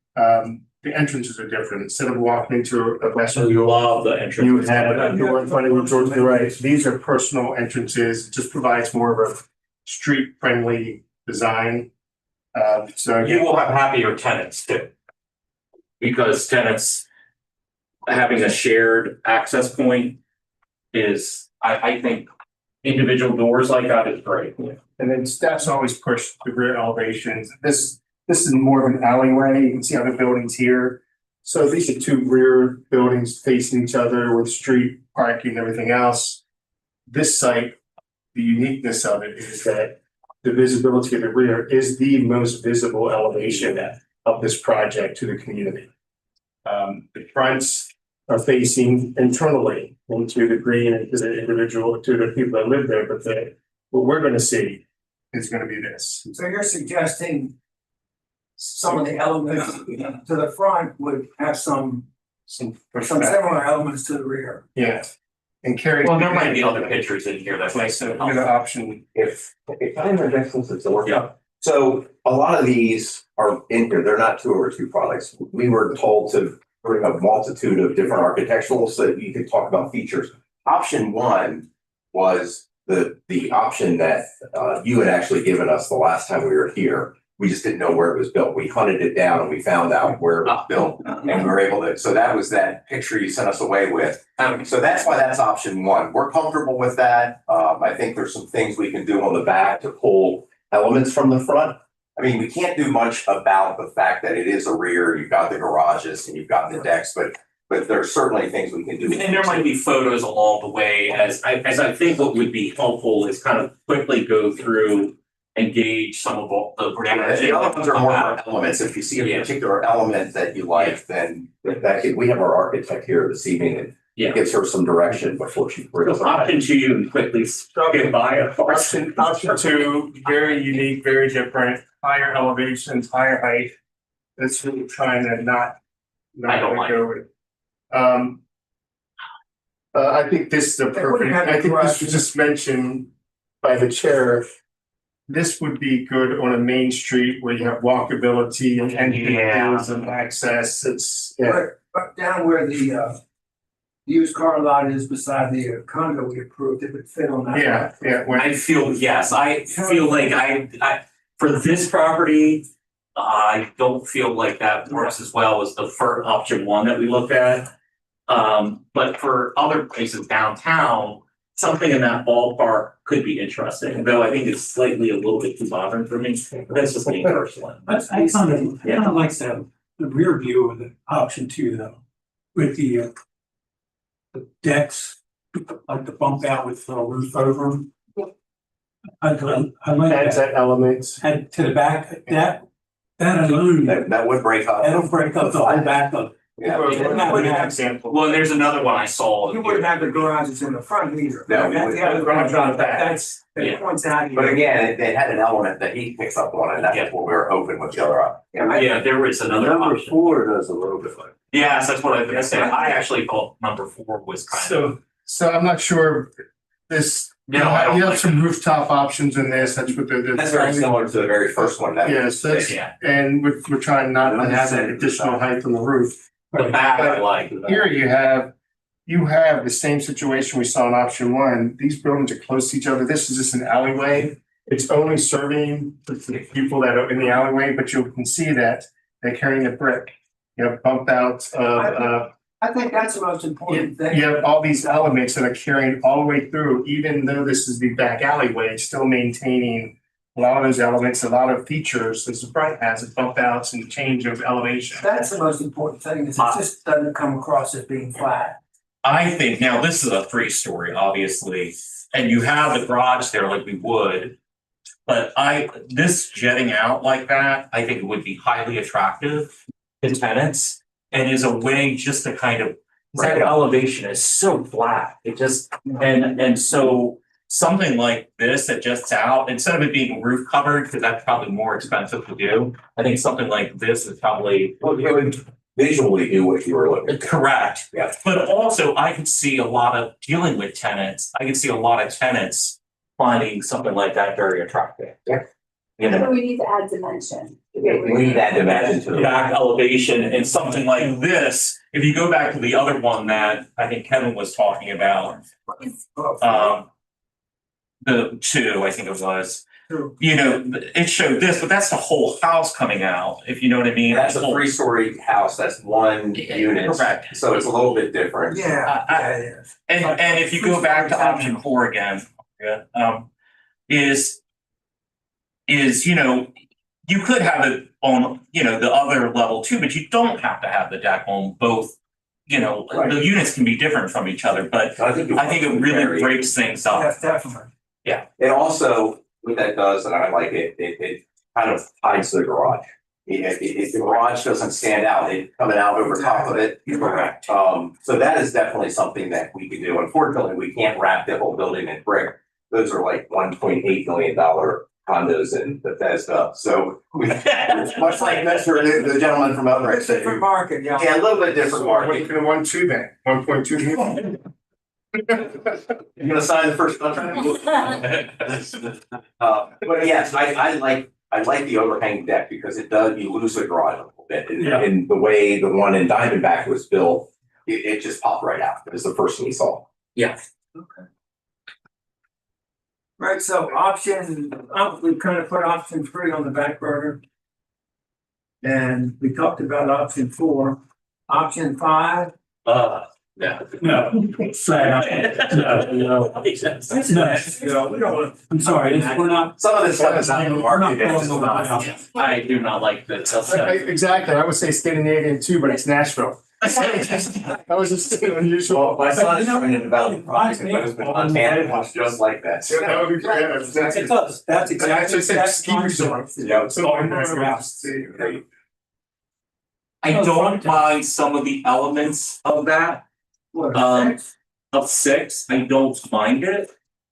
entrances are different. Instead of walking into a vestibule, You love the entrance. you have a door in front of you towards the right. These are personal entrances. It just provides more of street friendly design. So You will have happier tenants too. Because tenants having a shared access point is, I think individual doors like that is great. and then staff's always pushed the rear elevations. This is more of an alleyway. You can see other buildings here. So these are two rear buildings facing each other with street parking and everything else. This site, the uniqueness of it is that the visibility of the rear is the most visible elevation of this project to the community. The fronts are facing internally into the green and to the individual, to the people that live there, but what we're gonna see is gonna be this. So you're suggesting some of the elements to the front would have some similar elements to the rear. Yeah. And Carrie. Well, there might be other pictures in here that might So help. the option, If I interject since it's a workshop. Yeah. So a lot of these are in here, they're not 202 products. We were told to bring a multitude of different architecturals so that you could talk about features. Option one was the option that you had actually given us the last time we were here. We just didn't know where it was built. We hunted it down and we found out where it was built and we were able to, so that was that picture you sent us away with. So that's why that's option one. We're comfortable with that. I think there's some things we can do on the back to pull elements from the front. I mean, we can't do much about the fact that it is a rear, you've got the garages and you've got the decks, but there's certainly things we can do. And there might be photos along the way as I think what would be helpful is kind of quickly go through and gauge some of all the. The other ones are more elements. If you see a particular element that you like, then we have our architect here this evening and Yeah. gives her some direction before she brings So it. option two, you can quickly get by a option two, very unique, very different, higher elevations, higher height. That's what we're trying to not I don't like go with. I think this is a perfect, I think this was just mentioned by the chair. This would be good on a main street where you have walkability and entrances and access. It's, yeah. But down where the used car lot is beside the condo we approved, it would fit on that. Yeah, yeah. when- I feel like I, for this property, I don't feel like that works as well as the first option one that we looked at. But for other places downtown, something in that ballpark could be interesting, though I think it's slightly a little bit too modern for me. But that's just me personally. I kind of like the rear view of the option two though, with the decks, like the bump out with the roof over them. I like Adds that. that element. And to the back, that alone, That would break up. that'll break up the whole back of. Yeah. Well, there's another one I saw. You wouldn't have the garages in the front either. No, we wouldn't. Yeah, the garage on the back. That's, Yeah. that points out. But again, it had an element that he picks up on, and that's what we were hoping with the other option. Yeah, there is another option. 4 does a little bit like. Yes, that's what I was gonna say. I actually thought number 4 was kind of. So I'm not sure this, No, I don't you have like some rooftop options in this. That's what the. That's very similar to the very first one that. Yes, that's, Yeah, and we're trying not to have that additional height on the roof. the back I like. Here you have the same situation we saw in option one. These buildings are close to each other. This is just an alleyway. It's only serving the people that are in the alleyway, but you can see that they're carrying a brick. You have bump outs of, I think that's the most important thing. you have all these elements that are carrying all the way through, even though this is the back alleyway, it's still maintaining a lot of those elements, a lot of features as the front has, bump outs and change of elevation. That's the most important thing, is it just doesn't come across as being flat. I think now this is a 3-story, obviously, and you have the garage there like we would. But this jetting out like that, I think it would be highly attractive to tenants and is a way just to kind of, that elevation is so flat. It just, and so something like this that jets out, instead of it being roof covered, because that's probably more expensive to do. I think something like this is probably. Well, it would visually do what you were looking for. Correct. Yeah. But also I could see a lot of dealing with tenants. I could see a lot of tenants finding something like that very attractive. Yeah. You know, So we need to add dimension. We need that dimension to it. back elevation and something like this. If you go back to the other one that I think Kevin was talking about, the 2, I think it was. True. you know, it showed this, but that's the whole house coming out, if you know what I mean. That's a 3-story house, that's one unit, Correct. so it's a little bit different. Yeah, yeah, it is. And if you go back to option 4 again, yeah, is, you know, you could have it on, you know, the other level too, but you don't have to have the deck on both. You know, Right. the units can be different from each other, but I think it really breaks things up. Yes, definitely. It also, what that does, and I like it, it kind of hides the garage. If the garage doesn't stand out, it coming out over top of it. Correct. So that is definitely something that we can do. Unfortunately, we can't wrap the whole building in brick. Those are like $1.8 million condos in Bethesda, so we, much like the gentleman from Outright It's a said. different market, yeah. Yeah, a little bit different market. One, 1.2 then, 1.2 million. You're gonna sign the first contract? But yes, I like the overhang deck because it does, you lose the garage a little bit. And the way the one in Diamondback was built, it just popped right out. It was the first thing we saw. Yeah. Right, so we kind of put option 3 on the back burner. And we talked about option 4, option 5. No. No, say, no. We don't want. I'm sorry, we're not. Some of this stuff is not in the market. We're not It's going just over not. the I do not like this. Exactly, I would say Scandinavian too, but it's Nashville. That was just unusual. Well, my son is trying to develop a project, but it's been unmanaged, it's just like that. Yeah, that would be great. It does, that's exactly. That's just ski resort. Yeah. So I'm I don't mind some of the elements of that. What, Um, 6? Of 6, I don't mind it.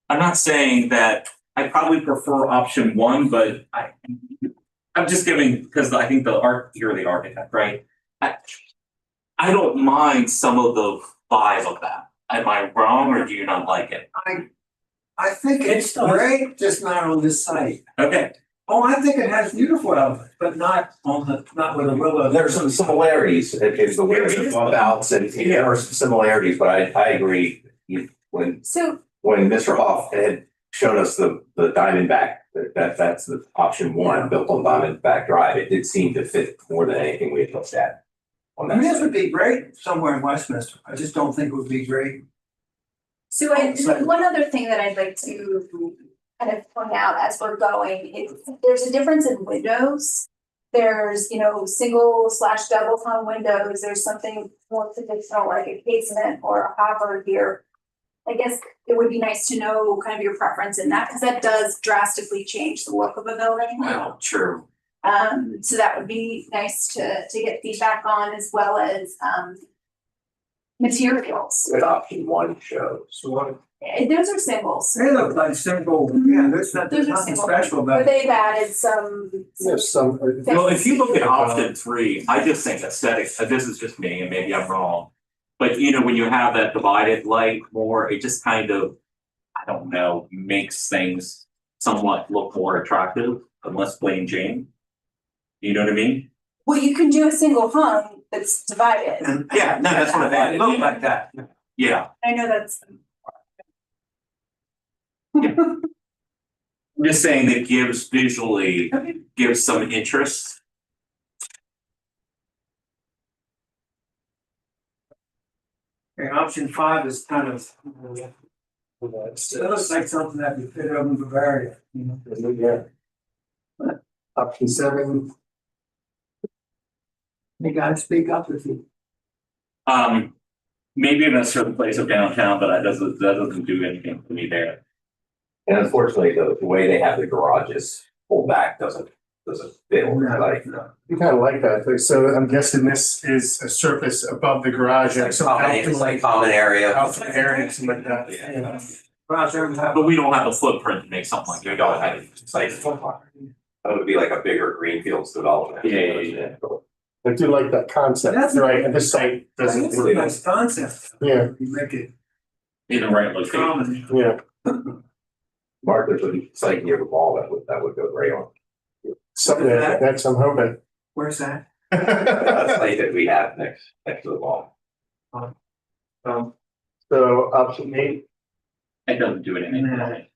I'm not saying that I probably prefer option 1, but I'm just giving, because I think you're the architect, right? I don't mind some of the vibe of that. Am I wrong or do you not like it? I think it's great, just not on this site. Okay, Oh, I think it has beautiful elements, but not with a willow. There's some similarities in the way the bump outs and there are some similarities, but I agree. When So, Mr. Hoff had shown us the Diamondback, that's the option 1 built on Diamondback Drive, it did seem to fit more than anything we had looked at. On that This site. would be great somewhere in Westminster. I just don't think it would be great. one other thing that I'd like to kind of point out as we're going is there's a difference in windows. There's, you know, single/double tone windows. There's something more traditional like a casement or a hopper here. I guess it would be nice to know kind of your preference in that because that does drastically change the look of a building. well, true. So that would be nice to get feedback on as well as materials. What option 1 shows. So Those are symbols, they look like simple, yeah, there's Those are nothing simple. special about but it. they've added some. Well, if you look at option 3, I just think aesthetic, this is just me and maybe I'm wrong. But you know, when you have that divided light more, it just kind of, I don't know, makes things somewhat look more attractive, unless plain Jane. You know what I mean? Well, you can do a single hung that's divided. Yeah, no, that's what I It meant. looked like that. Yeah, I know that's. I'm just saying that gives visually, Okay. gives some interest. Okay, option 5 is kind of. It looks like something that would fit over in Bavaria, you know. Option 7. You gotta speak up if you. Maybe in a certain place of downtown, but that doesn't do anything for me there. And unfortunately, the way they have the garages pulled back doesn't fit. Like, You kind of like that, so I'm guessing this is a surface above the garage and some it's like common area. outdoor area and something like that. Yeah. You know. Go out there and have. But we don't have the footprint to make something like You that. don't have it's like, that would be like a bigger greenfields development. Yeah. I do like that concept, That's- right, and this site That's doesn't, a nice concept. yeah, You make it In the right location. common. yeah. Mark, there's a site near the mall that would go great on. Something that's, I'm hoping. Where's that? That site that we have next to the mall. So option 8, It doesn't do anything for me.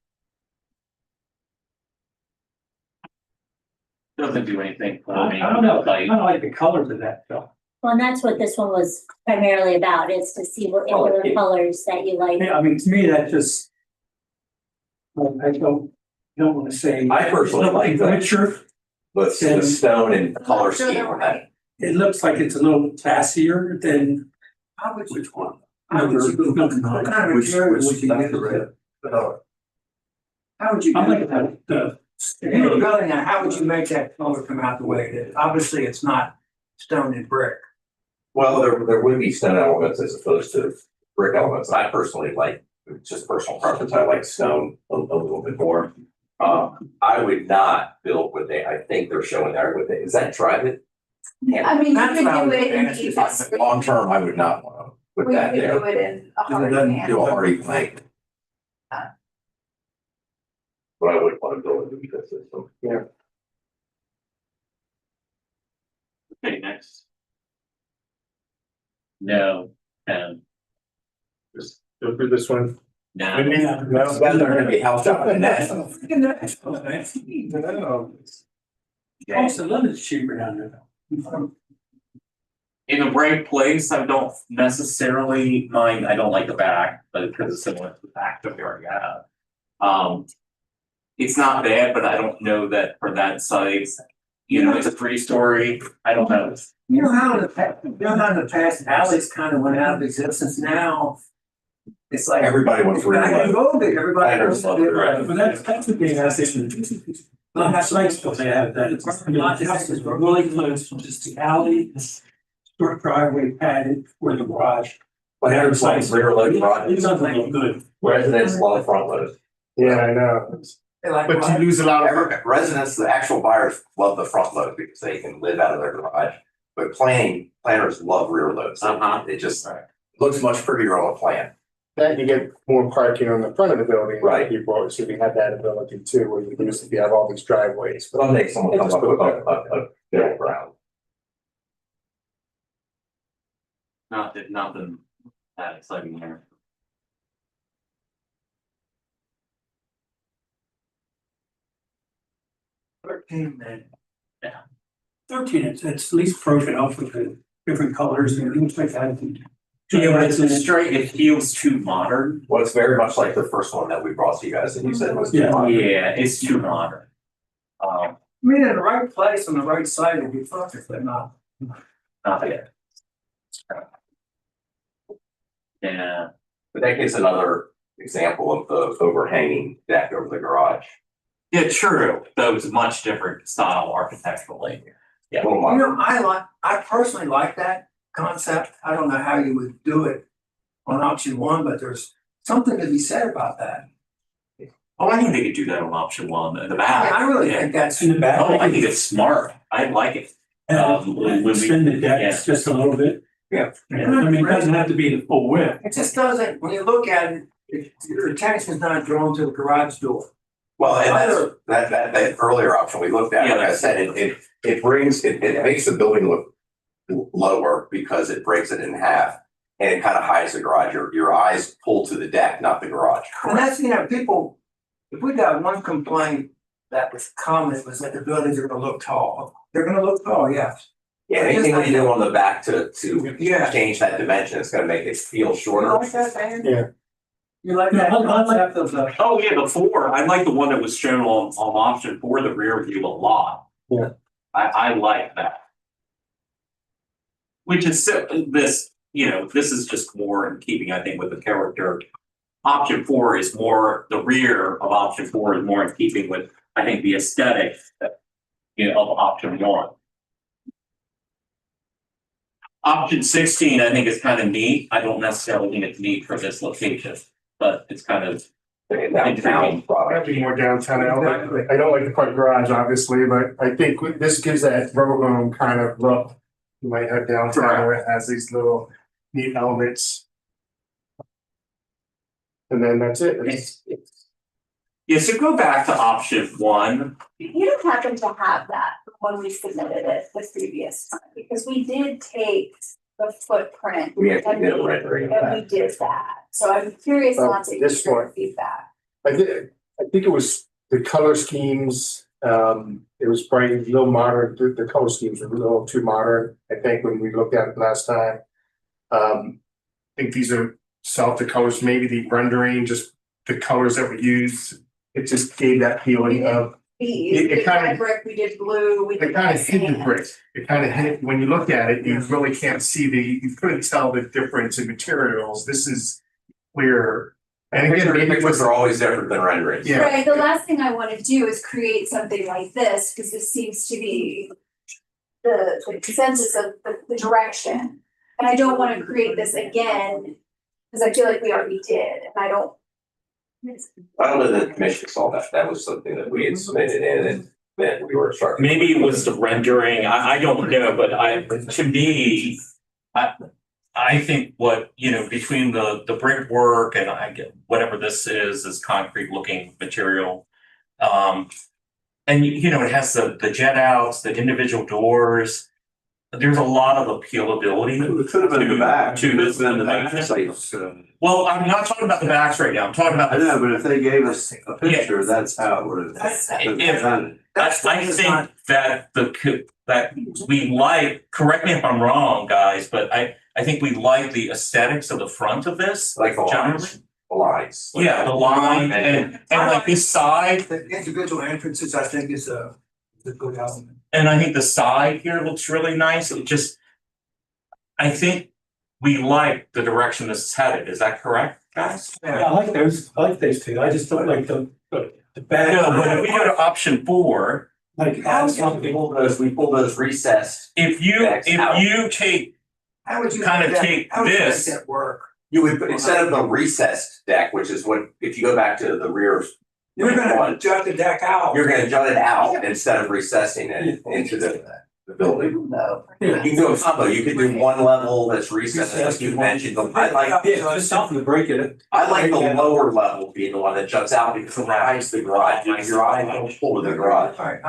doesn't do anything for me. I don't know, I Like, kind of like the colors of that, though. Well, and that's what this one was primarily about, is to see what other colors that you like. Yeah, I mean, to me, that just. I don't want to say. I personally like that. Richer, With the stone and color Sure, scheme they're on that. right. it looks like it's a little classier than. How would which one? How would you, what kind of material would you use? How would you? I'm looking at the, if you were building that, how would you make that color come out the way it is? Obviously, it's not stone and brick. Well, there would be stone elements as opposed to brick elements. I personally like, it's just personal preference, I like stone a little bit more. I would not build what I think they're showing there with it. Is that drive-it? I mean, you That's what I could do would it in fancy EFS. Long term, I would not want to put We that could there. do it in a hard doesn't pan. Do a hardy plank. But I wouldn't want to build an ecosystem. Yeah. okay, next. No, Just go through this one. no. That's gonna be house out in that. Cost of living is cheaper down there though. In the right place, I don't necessarily mind, I don't like the back, but because it's similar to the back that we already have. It's not bad, but I don't know that for that size, you know, it's a 3-story, I don't know. You know how in the past alleys kind of went out of existence now? It's like. Everybody wants rear Back in load. vogue, everybody. Planners love rear load. But that's the thing, I think. Well, that's like, still they have that, it's, the houses were really close, just the alley, short driveway padded for the garage. Planners like rear load garage. It doesn't look good. Residents love front load. Yeah, I know. They like, But you lose a lot of. Residents, the actual buyers love the front load because they can live out of their garage. But planners love rear loads. It just looks much prettier on a plan. That you get more parking on the front of the building. Right. People, so we have that ability too, where you used to have all these driveways. But I'll make someone come up with a middle ground. Nothing that exciting here. then. Yeah. 13, it's at least broken up with the different colors and things like that. Yeah, but it's a straight, it feels too modern. Well, it's very much like the first one that we brought to you guys and you said was. Yeah. Yeah, it's too modern. I mean, in the right place on the right side would be perfect, but not. Not yet. Yeah, But that gives another example of the overhanging deck over the garage. yeah, true, though it's much different style architecturally. A little You modern. know, I personally like that concept. I don't know how you would do it on option one, but there's something to be said about that. Oh, I think they could do that on option one in the Yeah, back. I really Yeah. think that's in the back. Oh, I think it's smart. I like it. when we- Extend the yeah. decks just a little bit. Yeah. I mean, it doesn't have to be the full width. It just doesn't, when you look at it, your attention's not drawn to the garage door. Well, and that earlier option we looked at, Yeah, like I said, it brings, it makes the building look lower because it breaks it in half. And it kind of hides the garage. Your eyes pull to the deck, not the garage. And that's, you know, people, if we got one complaint that was common, was that the buildings are gonna look tall. They're gonna look tall, yes. Yeah, anything we do on the back to Yeah. change that dimension, it's gonna make it feel You shorter. like that, Dan? Yeah. You like that Yeah, I like- concept of the. Oh, yeah, the 4, I like the one that was shown on option 4, the rear view a lot. Yeah. I like that. Which is this, you know, this is just more in keeping, I think, with the character. Option 4 is more, the rear of option 4 is more in keeping with, I think, the aesthetic, you know, of option 1. Option 16, I think is kind of neat. I don't necessarily think it's neat for this location, but it's kind of. Downtown product. That'd be more downtown element. Exactly. I don't like the front garage, obviously, but I think this gives that row home kind of look. You might have downtown where it has these little neat elements. And then that's it. Yeah, so go back to option 1. You don't happen to have that when we submitted it the previous time, because we did take the footprint. We actually and did a we- rendering of And that. we did that, so I'm curious Oh, not to this hear one. your feedback. I think it was the color schemes It was probably a little modern, the color schemes were a little too modern, I think, when we looked at it last time. I think these are softer colors, maybe the rendering, just the colors that we used, it just gave that feeling of. These, It we did kinda- red brick, we did blue, we did. It kind of hid the sand. brick. It kind of hid, when you look at it, you really can't see you couldn't tell the difference in materials. This is clear. And again, maybe it Pictures was, are always different than renderings. Yeah. Right, the last thing I wanna do is create something like this, because this seems to be the consensus of the direction. And I don't wanna create this again, because I feel like we already did, and I don't. I don't know that the commission saw that. That was something that we had submitted in and then we were starting. Maybe it was the rendering, I don't know, but to me, I think what, between the brickwork and I get whatever this is concrete looking material. And it has the jet outs, the individual doors. There's a lot of appealability. It could have been in the back. To this. Could have been in the back. Well, I'm not talking about the backs right now, I'm talking about. I know, but if they gave us a picture, that's how it would have been If- presented. I think that that we like, correct me if I'm wrong, guys, but I think we like the aesthetics of the front of this. Like the generally. lines. The lines. Yeah, the line and like this side, The individual entrances, I think, is a good element. and I think the side here looks really nice, I think we like the direction this is headed, is that correct, guys? Yeah, I like those two, I just don't like the back. No, but if we go to option 4, Like, add something. We pull those recessed, if you take, How would you? Kind of make that- take how would you make this- that work? you would put, instead of the recessed deck, which is what, if you go back to the rear. You're gonna one, jut the deck out. You're gonna jut it out instead of recessing it into the building. Yeah. You can do a combo, you could do one level that's recessed, as you mentioned, I like, Yeah, just something to break it. I like the lower level being the one that juts out because it hides the garage, your eye don't pull to the garage. All right,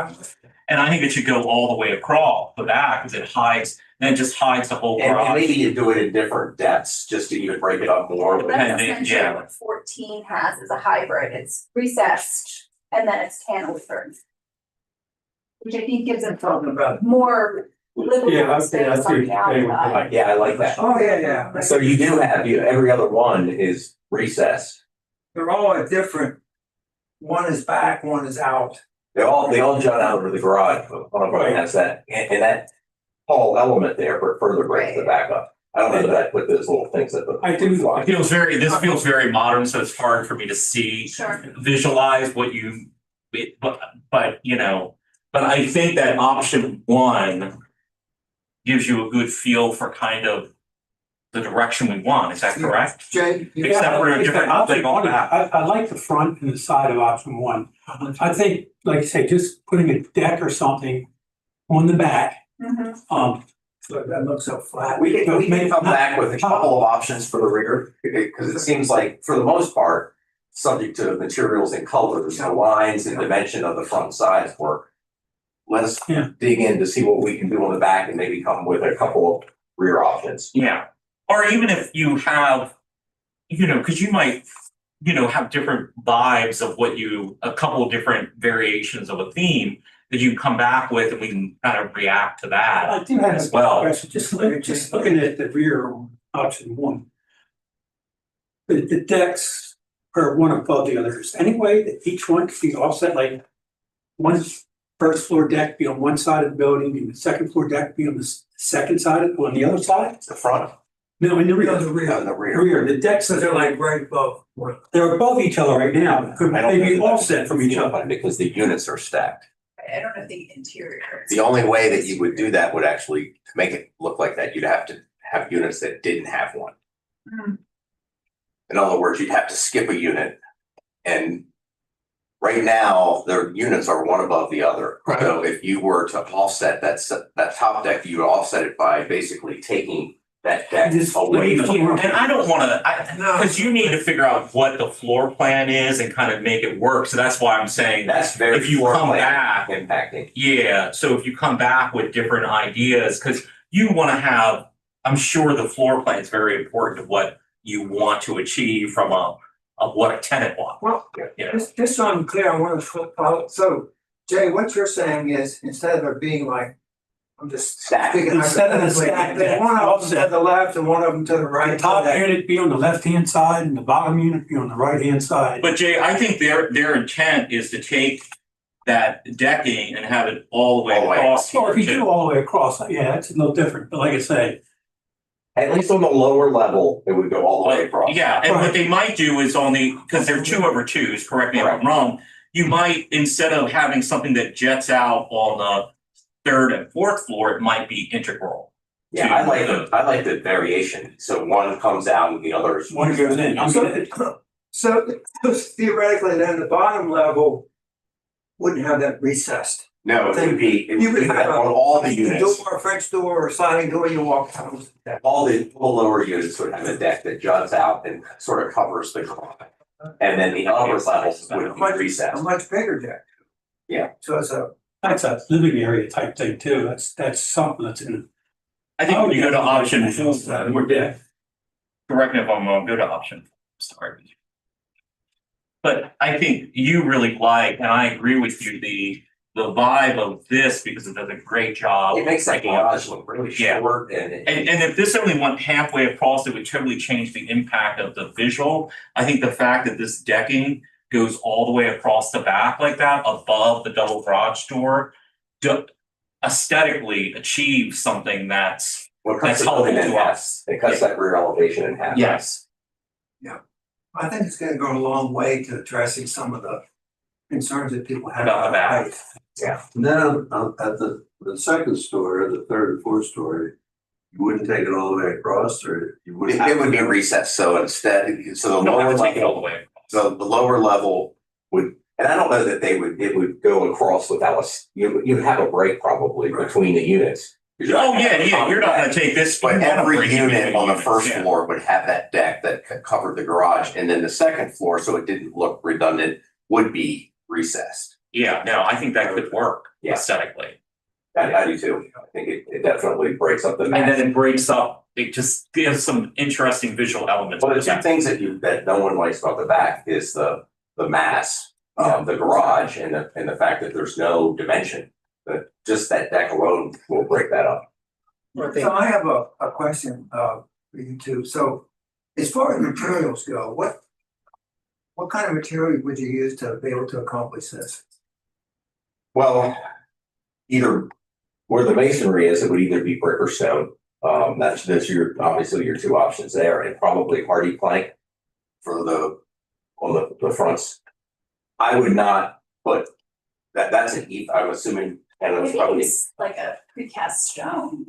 and I think it should go all the way across the back, because it hides, then it just hides the whole And garage. maybe you do it in different depths, just to even break it up more, But but that's Yeah. essentially what 14 has is a hybrid, it's recessed and then it's cantilevered. Which I think gives I'm it talking about, more livable Yeah, space okay, I see on what the you're saying. outside. yeah, I like that. oh, yeah. So you do have, every other one is recessed. They're all a different, one is back, one is out. They all jut out over the garage, but one of them has that, and that tall element there for further breaks the back up. I don't know that I put those little things at the. I do. This feels very modern, so it's hard for me to see, Sure. visualize what you, but I think that option 1 gives you a good feel for kind of the direction we want, is that correct? Jay, you Except got, for a different option on that. I like the front and the side of option 1. I think, like I say, just putting a deck or something on the back, Mhm. that looks so flat. We can come back with a couple of options for the rear, because it seems like, for the most part, subject to materials and colors, the lines and dimension of the front and sides work. Let us Yeah. dig in to see what we can do on the back and maybe come with a couple of rear options. Yeah, or even if you have, because you might, have different vibes of a couple of different variations of a theme that you can come back with, and we can kind of react to that. I do have as a well. question, just looking at the rear on option 1. The decks are one above the others, any way that each one could be offset, like one first floor deck be on one side of the building and the second floor deck be on the second side, on the other side? The front, No, in the rear. The rear. the rear. The decks, So they're like right above. they're above each other right now, could I don't they be know that offset from each other? Because the units are stacked. I don't know the interior. The only way that you would do that would actually, to make it look like that, you'd have to have units that didn't have one. Mm. In other words, you'd have to skip a unit. And right now, their units are one above the other. Right. So if you were to offset that top deck, you would offset it by basically taking that deck Just away leave from. it. And I don't wanna, No. because you need to figure out what the floor plan is and kind of make it work, so that's why I'm saying. That's very. If you come back- Impacting. Yeah, so if you come back with different ideas, because you wanna have, I'm sure the floor plan is very important to what you want to achieve from of what a tenant wants. Well, Yeah. just so I'm clear, I want to flip out, so Jay, what you're saying is instead of it being like, I'm just. Stacked. speaking Instead of the hypothetically, stacked, One of them to the left and one of them to the right. The top unit be on the left-hand side and the bottom unit be on the right-hand side. But Jay, I think their intent is to take that decking and have it all the way All the way. across Well, if here you do too. all the way across, yeah, that's a little different, but like I say, At least on the lower level, it would go all the way across. Yeah, and what Right. they might do is only, because they're 2/2s, correct me if I'm wrong. You might, instead of having something that jets out on the third and fourth floor, it might be integral. Yeah, I like the variation, so one comes out and the others. one goes in. I'm gonna- So theoretically, then the bottom level wouldn't have that recessed. No, it would be, You would have on all the a units, door, a French door, or sliding door, you walk out. all the lower units would have a deck that juts out and sort of covers the garage. And then the upper levels would be A recessed. much bigger deck. Yeah. So it's a, That's a living area type thing too. That's something that's in. I think when you go to option, More deck. correct me if I'm wrong, go to option, sorry. But I think you really like, and I agree with you, the vibe of this, because it does a great job. It makes that breaking up. garage look really Yeah. short and it. And if this only went halfway across, it would totally change the impact of the visual. I think the fact that this decking goes all the way across the back like that, above the double garage door, aesthetically achieves something that's, Well, it cuts that's the building helpful in to half. us. It cuts that rear elevation in half. Yes. I think it's gonna go a long way to addressing some of the concerns that people have. About the back. And then at the second story, or the third and fourth story, you wouldn't take it all the way across, or you wouldn't. It would be recessed, so instead, so the Don't lower have to take it all level, the way. so the lower level would, and I don't know that it would go across without you'd have a break probably between the units. Oh, yeah, you're not gonna take this. But every unit on the Yeah. first floor would have that deck that covered the garage, and then the second floor, so it didn't look redundant, would be recessed. Yeah, no, I think that could work Yeah. aesthetically. I do too. I think it definitely breaks up the. And then it breaks up, it just gives some interesting visual elements. Well, the two things that no one likes about the back is the mass of the garage and the fact that there's no dimension. But just that deck alone will break that up. So I have a question for you too. So as far as materials go, what kind of material would you use to be able to accomplish this? Well, either where the masonry is, it would either be brick or stone. That's obviously your two options there, and probably hardy plank for on the fronts. I would not, but that's I'm assuming, and I it's think probably. it's like a precast stone.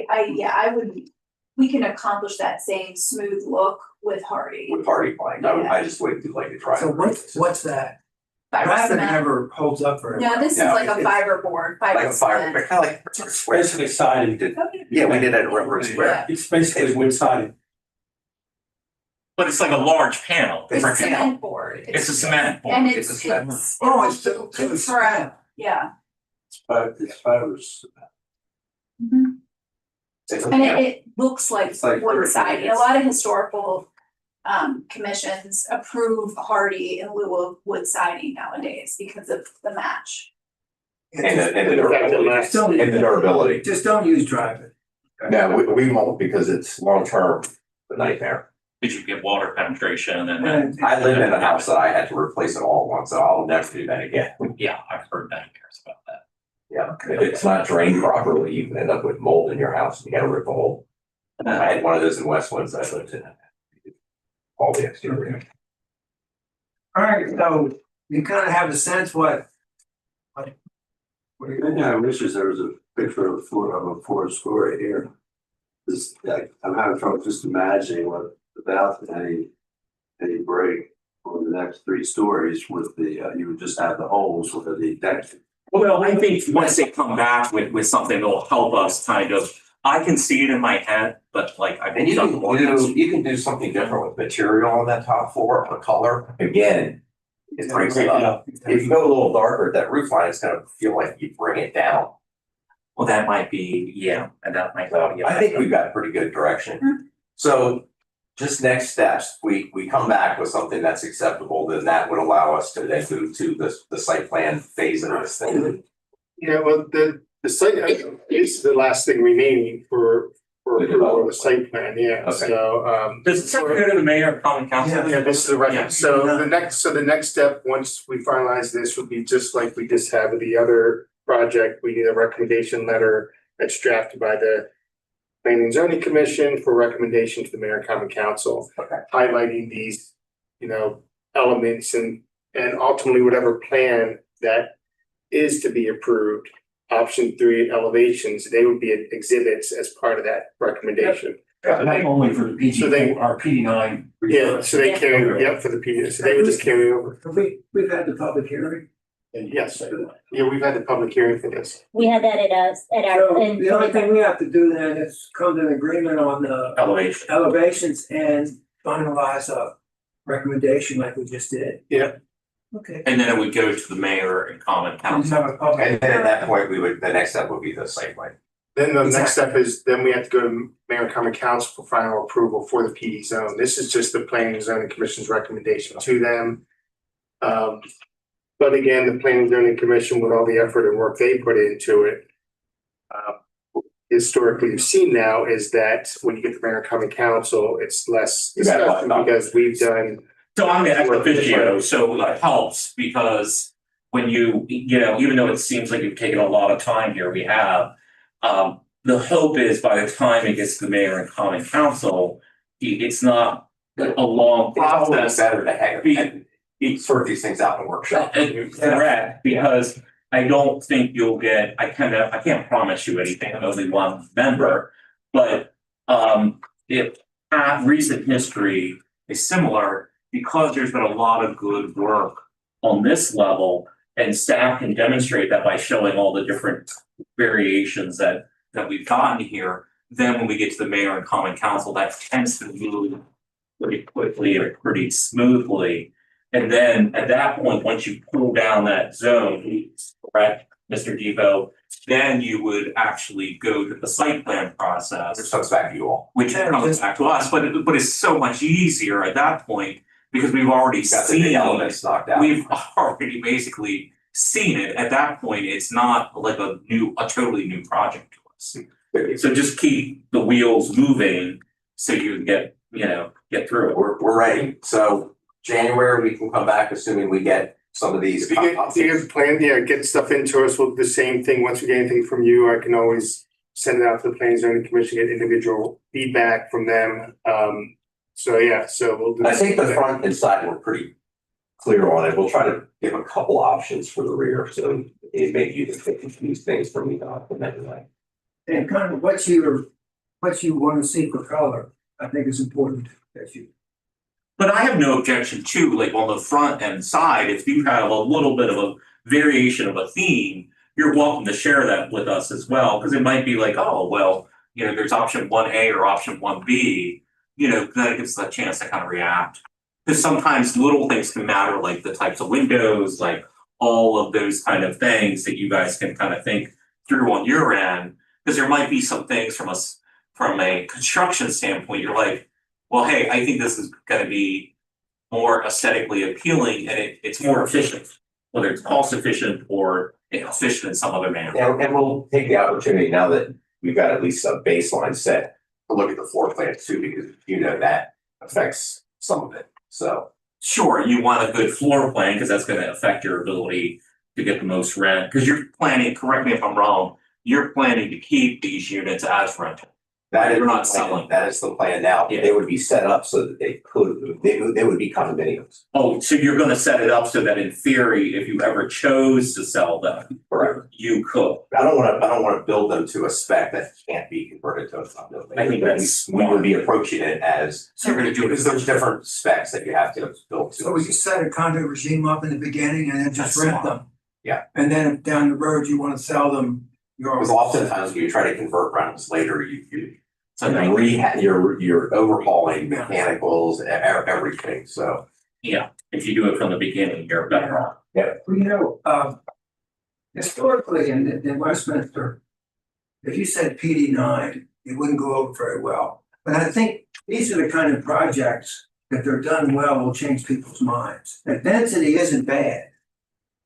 I would, we can accomplish that same smooth look with hardy. With hardy plank, I just wouldn't do like a try. So what's that? Fiber Rabbit cement. never holds up very No, well. this is No, like a it's- fiber board, fiber Like a fire, cement. but kind of like square. Basically sided. Yeah, we did it at River Square. Yeah. It's basically wood sided. But it's like a large panel. It's a Brick panel. cement board. It's a cement board. And It's a cement. it's. Oh, it's still- It's for yeah. It's fibers. Mhm. It's a- And it looks like It's like wood brick. siding. A lot of historical commissions approve hardy in lieu of wood siding nowadays because of the match. And the durability. Don't- And the durability. Just don't use driving. No, we won't because it's long-term, a nightmare. Did you get water penetration and then, And I lived in a house that I had to replace it all at once, so I'll never do that again. yeah, I've heard nightmares about that. Yeah, if it's not drained properly, you can end up with mold in your house and you gotta rip the hole. And I had one of those in Westwood that I lived in. All the exterior. All right, so you kind of have a sense what Yeah, I wish there was a picture of a fourth story here. This, I'm having trouble just imagining what without any break on the next three stories with the, you would just have the holes with the deck. Well, I think once they come back with something that'll help us kind of, I can see it in my head, but like I. And you can do something different with material on that top floor or color. Again, it breaks it up. If you go a little darker, that roof line is gonna feel like you bring it down. Well, that might be, yeah, and that might. So I think we've got pretty good direction. So just next steps, we come back with something that's acceptable, then that would allow us to then move to the site plan phase of this thing. Yeah, well, the site, this is the last thing remaining for approval of the site plan, yeah, Okay. so, Does it go to the mayor and common council? Yeah, this is the Yeah. record. So the next step, once we finalize this, would be just like we just had with the other project. We need a recommendation letter that's drafted by the Planning and Zoning Commission for recommendation to the mayor and common council. Okay. Highlighting these, elements and ultimately whatever plan that is to be approved. Option 3 elevations, they would be exhibits as part of that recommendation. Not only for the So they- PD, our PD9. Yeah, so they Yeah. carry, yep, for the PD, so they would just carry over. We've had the public hearing. And Yes. Yeah, we've had the public hearing for this. We had that at us, at So our. the only thing we have to do then is come to an agreement on the Elevation. elevations and finalize a recommendation like we just did. Yeah. Okay. And then it would go to the mayor and common And council. have a public. And then at that point, the next step would be the site plan. Then the next step is, then we have to go to mayor and common council for final approval for the PD zone. This is just the planning and zoning commission's recommendation to them. But again, the planning and zoning commission, with all the effort and work they put into it. Historically, you've seen now is that when you get to mayor and common council, it's less You got a lot discussion done. because we've done. So I'm the ex officio, so it helps because when even though it seems like you've taken a lot of time here, we have. The hope is by the time it gets to the mayor and common council, it's not a long It's always process. better to have sort these things out in workshop. Correct, because I don't think you'll get, I can't promise you anything, I'm only one member. But if recent history is similar, because there's been a lot of good work on this level. And staff can demonstrate that by showing all the different variations that we've gotten here. Then when we get to the mayor and common council, that tends to move pretty quickly and pretty smoothly. And then at that point, once you pull down that zone, correct, Mr. Depot, then you would actually go to the site plan process. Which comes back to you all. Which comes back to us, but it's so much easier at that point, because we've already Got the seen, big elements knocked out. we've already basically seen it. At that point, it's not like a totally new project to us. So just keep the wheels moving so you can get through it. We're ready. So January, we can come back, assuming we get some of these. If you get plan, get stuff into us, we'll do the same thing. Once we get anything from you, I can always send it out to the planning and zoning commission, get individual feedback from them. So we'll do. I think the front and side were pretty clear on it. We'll try to give a couple options for the rear, so it may you can confuse things for me not in any way. And kind of what you want to see for color, I think is important that you. But I have no objection to, like, on the front and side, if you have a little bit of a variation of a theme, you're welcome to share that with us as well, because it might be like, oh, well, there's option 1A or option 1B, then it gives us a chance to kind of react. Because sometimes little things can matter, like the types of windows, like all of those kind of things that you guys can kind of think through on your end. Because there might be some things from a construction standpoint, you're like, well, hey, I think this is gonna be more aesthetically appealing and it's more efficient, whether it's cost efficient or efficient in some other manner. And we'll take the opportunity now that we've got at least a baseline set to look at the floor plan too, because that affects some of it. So Sure, you want a good floor plan because that's gonna affect your ability to get the most rent, because you're planning, correct me if I'm wrong, you're planning to keep these units as rental. that is You're not the plan. selling. That is the plan now. Yeah. They would be set up so that they would be condominiums. Oh, so you're gonna set it up so that in theory, if you ever chose to sell them, Correct. you could. I don't wanna build them to a spec that can't be converted to a condominium. I think that's We would be approaching it as, So you're gonna do it because there's different specs that you have to build to. So we just set a condo regime up in the beginning and then just That's rent smart. them. Yeah. And then if down the road you want to sell them, Because oftentimes when you try to convert rentals later, you So then you're overhauling Yeah. mechanicals, everything, so. if you do it from the beginning, you're better off. Historically in Westminster, if you said PD9, it wouldn't go over very well. But I think these are the kind of projects, if they're done well, will change people's minds. The density isn't bad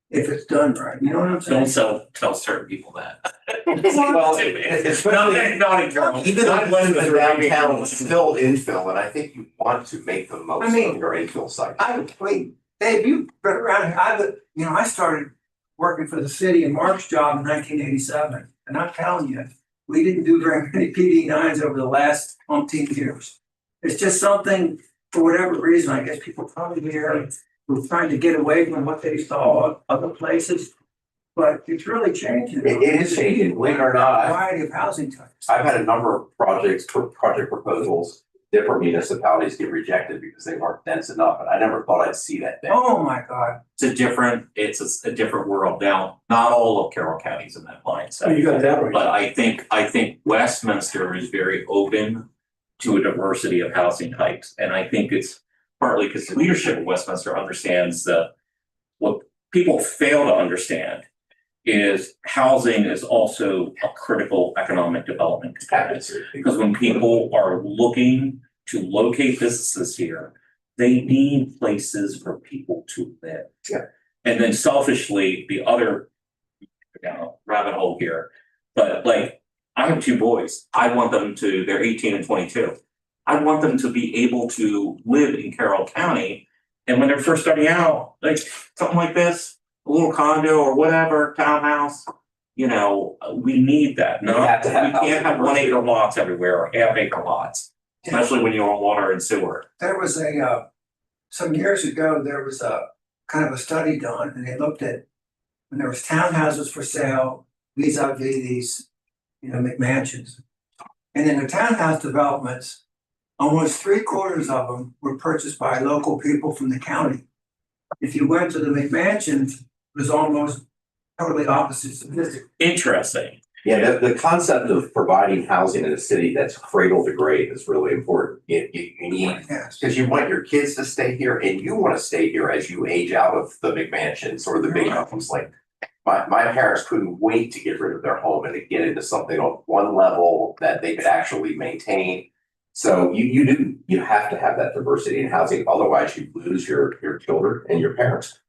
if it's done right, you know what I'm Don't saying? tell certain people that. Well, especially Not in Carroll. even when the downtown is still infill, and I think you want to make the most I mean, of your infill site. I mean, Dave, you've been around, I started working for the city in Mark's job in 1987. And I'm telling you, we didn't do very many PD9s over the last umpteen years. It's just something, for whatever reason, I guess people probably here were trying to get away from what they saw other places. But it's really changing. It is changing, believe it or not. Variety of housing types. I've had a number of project proposals, different municipalities get rejected because they weren't dense enough, and I never thought I'd see that thing. Oh, my God. It's a different world now. Not all of Carroll County is in that mindset. Oh, you got that right. But I think Westminster is very open to a diversity of housing types. And I think it's partly because the leadership of Westminster understands that what people fail to understand is housing is also a critical economic development component. Because when people are looking to locate businesses here, they need places for people to live. Yeah. And then selfishly, the other rabbit hole here, but like, I have two boys. I want them to, they're 18 and 22. I want them to be able to live in Carroll County. And when they're first starting out, like something like this, a little condo or whatever, townhouse, we need that. No, We have to have we can't have housing 1 acre lots everywhere or half acre lots, especially when you're on water and sewer. There was some years ago, there was a kind of a study done, and they looked at when there was townhouses for sale, vis-a-vis these, McMansions. And in the townhouse developments, almost 3/4 of them were purchased by local people from the county. If you went to the McMansions, it was almost totally opposite statistic. Interesting. Yeah, the concept of providing housing in a city that's cradle to grave is really important. You need, Yes. because you want your kids to stay here and you want to stay here as you age out of the McMansions or the big homes. Like my parents couldn't wait to get rid of their home and to get into something on one level that they could actually maintain. So you have to have that diversity in housing, otherwise you lose your children and your parents.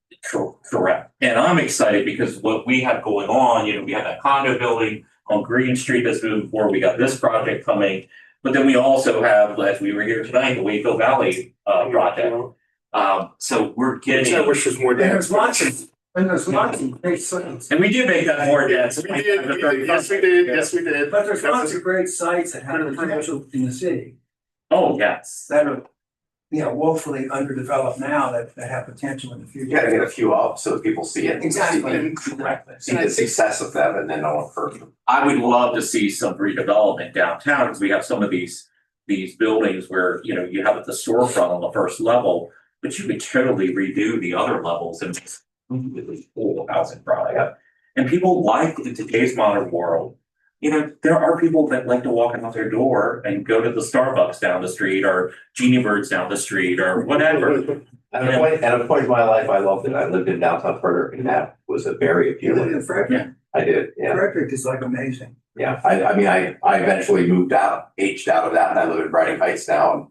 Correct. And I'm excited because what we have going on, we have that condo building on Green Street that's moving forward. We got this project coming. But then we also have, as we were here tonight, the Wakefield Valley project. So we're getting. I wish there's more There's density. lots of great sites. And we did make that more dense. We did, yes, we did. But there's lots of great sites that have potential in the city Oh, yes. that are, woefully underdeveloped now that have potential in the future. You gotta get a few up so that people see it. Exactly. See the success of them and then no one hurt them. I would love to see some redevelopment downtown because we have some of these buildings where, you have the storefront on the first level, but you could totally redo the other levels and it's completely full housing product. And people like in today's modern world, there are people that like to walk out their door and go to the Starbucks down the street or Genie Birds down the street or whatever. At a point in my life, I loved it. I lived in downtown Frederick and that was a very You live appealing. in Frederick? I did, yeah. Frederick is like amazing. Yeah, I mean, I eventually aged out of that and I live in Brighton Heights now and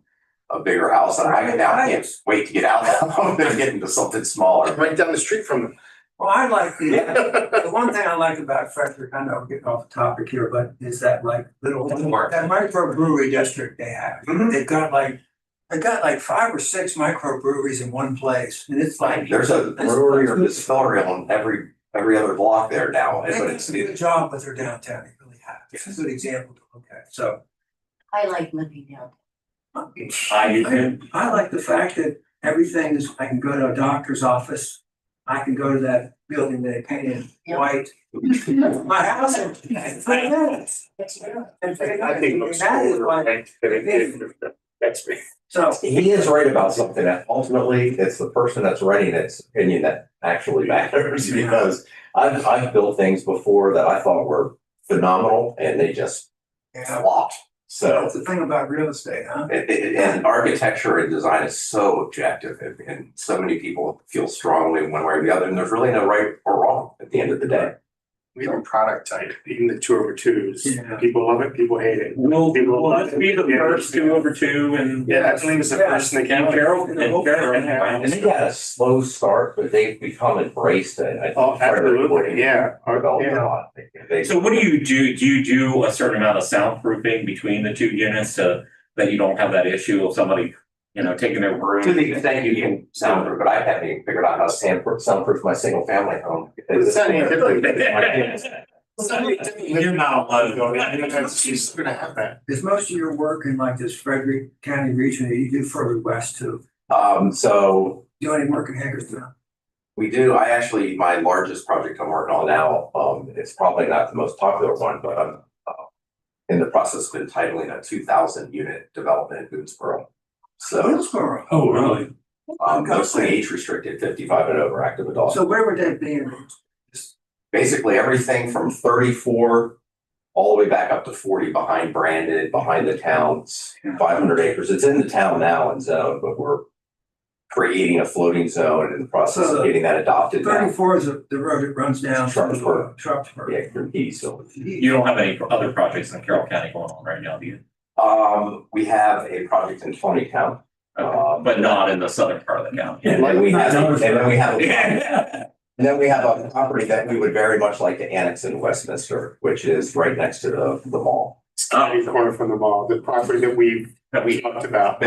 a bigger house. And I can't wait to get out and get into something smaller. Right down the street from them. Well, I like the one thing I like about Frederick, I know I'm getting off the topic here, but is that like that microbrewery district they have. Mhm. They've got like 5 or 6 microbreweries in one place, and it's like. There's a brewery or distillery on every other block there now. They But do it's a good job with their downtown, they really have. It's a good example to look at, so. I like living down. I like the fact that everything is, I can go to a doctor's office. I can go to that building that they painted white. My house in 3 minutes. I think most That is schools why. are that's me. So, he is right about something that ultimately it's the person that's writing its opinion that actually matters because I've built things before that I thought were phenomenal and they just flopped. So that's the thing about real estate, huh? and architecture and design is so objective and so many people feel strongly one way or the other and there's really no right or wrong at the end of the day. We have a product type, even the 2/2s. Yeah. People love it, people hate it. Will People love this be the it. first 2/2 and? Yeah, I believe it's the first in the And county. Carroll, and Carroll, And they had a slow start, but they've become embraced it. I think Oh, absolutely, yeah. Developed a Yeah. lot. They- So what do you do? Do you do a certain amount of soundproofing between the two units to, that you don't have that issue of somebody, you know, taking their room? To the extent you can soundproof, but I haven't even figured out how to soundproof my single family home. It's not even You're not allowed to go down. She's gonna have that. Is most of your work in like this Frederick County region, or you do further west too? So Do any work in Hagerstown? we do, my largest project I'm working on now, it's probably not the most popular one, but I'm in the process of entitling a 2,000 unit development in Boonesboro. So, Hillsborough. Oh, really? mostly age restricted, 55 and over active adults. So where would that be in? Basically everything from 34 all the way back up to 40 behind Brandon, behind the towns, 500 acres. It's in the town now and zone, but we're creating a floating zone and in the process So of getting that adopted now. 34 is the road that runs down to Sharpsburg. Sharpsburg. Yeah, through Keys, so. You don't have any other projects in Carroll County going on right now, do you? We have a project in Tony Town. But not in the southern part of the county. And then we have, and then we have, Yeah. and then we have a property that we would very much like to annex in Westminster, which is right next to the mall. County corner from the mall, the property that we talked about.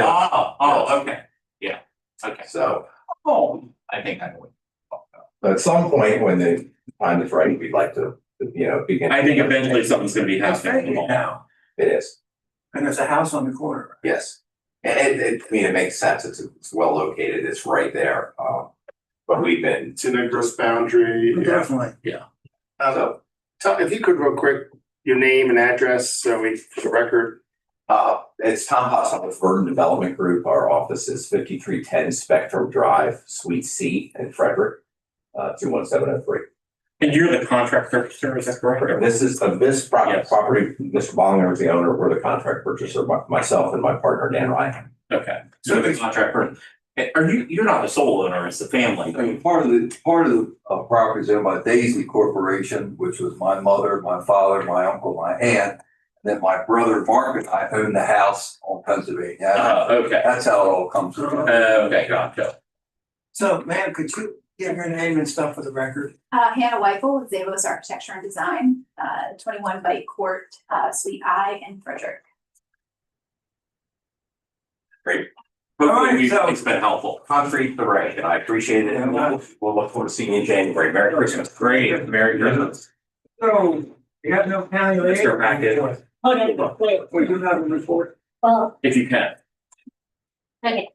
Oh, okay, yeah, okay. So, I think I know what you're talking about. but at some point when the time is right, we'd like to, begin. I think eventually something's gonna be It's happening. vacant now, It is, and there's a house on the corner. yes. And it makes sense. It's well located. It's right there. But we've been, It's in a gross boundary. Definitely. so, Tell, if you could real quick, your name and address, so we, for the record. it's Tom Haas with Verdant Development Group. Our office is 5310 Spectrum Drive, Suite C in Frederick, 21703. And you're the contract purchaser, is that correct? This is, this Yes. property, Mr. Bollinger is the owner, we're the contract purchaser, myself and my partner, Dan Ryan. Okay, so the contract, you're not the sole owner, it's the family. I mean, part of the property is owned by Daisy Corporation, which was my mother, my father, my uncle, my aunt. And then my brother Mark and I own the house on Pennsylvania. Okay, That's how it all comes together. okay, gotcha. So, ma'am, could you give your name and stuff for the record? Hannah Weichel with Zavos Architecture and Design, 21 Bite Court, Suite I in Frederick. Hopefully, so- it's been helpful. Concrete the right, and I appreciate it, and we'll look forward to seeing you in January. Merry Christmas. Great, Merry Christmas. So, you have no county Let's go liaison back in. report? Hold on, wait, We do have a report. well, If you can. okay.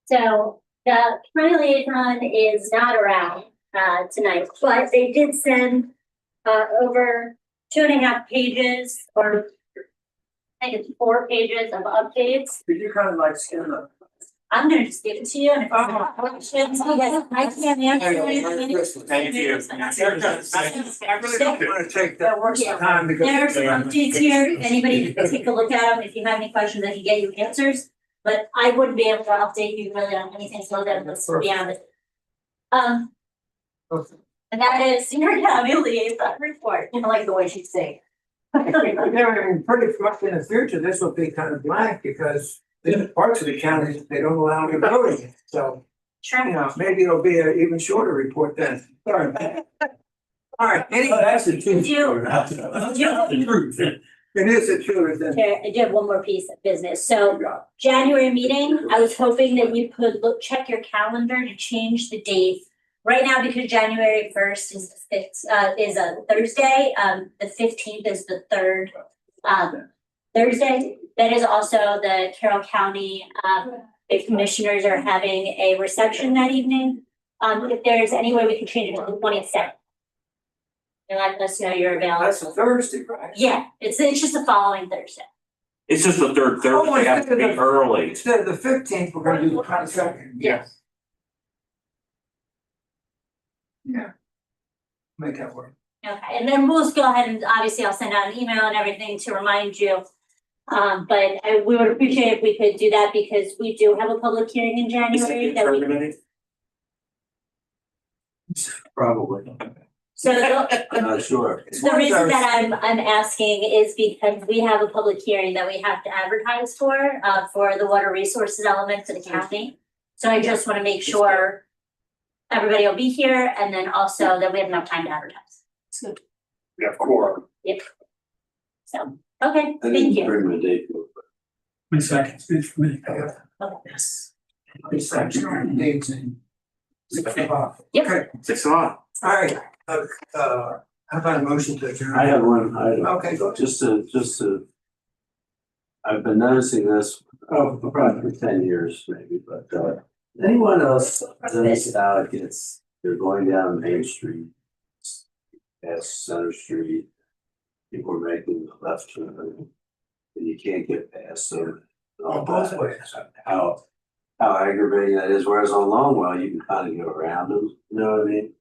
So the county liaison is not around tonight, but they did send over 2.5 pages or I think it's 4 pages of updates. Could you kind of like skim the? I'm gonna just give it to you and if you have questions, because I can't answer anything. Thank you. I really don't want to take that Yeah. time because. There's updates here, if anybody can take a look at them, if you have any questions, I can get you answers. But I wouldn't be able to update you really on anything so that let's be honest. And that is your county liaison report, I like the way she's saying. They're pretty much in the future, this will be kind of blank because there's parts of the county, they don't allow any voting. So, you know, maybe it'll be an even shorter report then. Sorry. All right, that's the truth. It is the truth. then. Chair, I do have one more piece of business. So January meeting, I was hoping that you could check your calendar to change the date. Right now, because January 1st is a Thursday, the 15th is the third Thursday. That is also the Carroll County the commissioners are having a reception that evening. If there's any way we could change it to the 22nd. And let us know you're available. That's a Thursday, right? Yeah, it's just the following Thursday. It's just the third Thursday, has to be early. Instead of the 15th, we're gonna do the 22nd. Yes. Yeah. Make that work. Okay, and then we'll just go ahead and obviously I'll send out an email and everything to remind you. But we would appreciate if we could do that because we do have a public hearing in January that we. Probably. So the Sure. the reason that I'm asking is because we have a public hearing that we have to advertise for the water resources element for the county. So I just wanna make sure everybody will be here and then also that we have enough time to advertise. We have quorum. So, okay, I thank didn't you. bring my date. 2 seconds, good for me. Yes. It's section dates and 6 o'clock. Yep. Okay, 6 o'clock. all right, how about a motion to adjourn? I have one item. Okay, go. Just to. I've been noticing this, probably for 10 years maybe, but, anyone else notice how it gets, you're going down Main Street, past Center Street, people are making the left turn, and you can't get past them. On both ways. How aggravating that is, whereas on Longwell, you can kind of go around them, you know what I mean?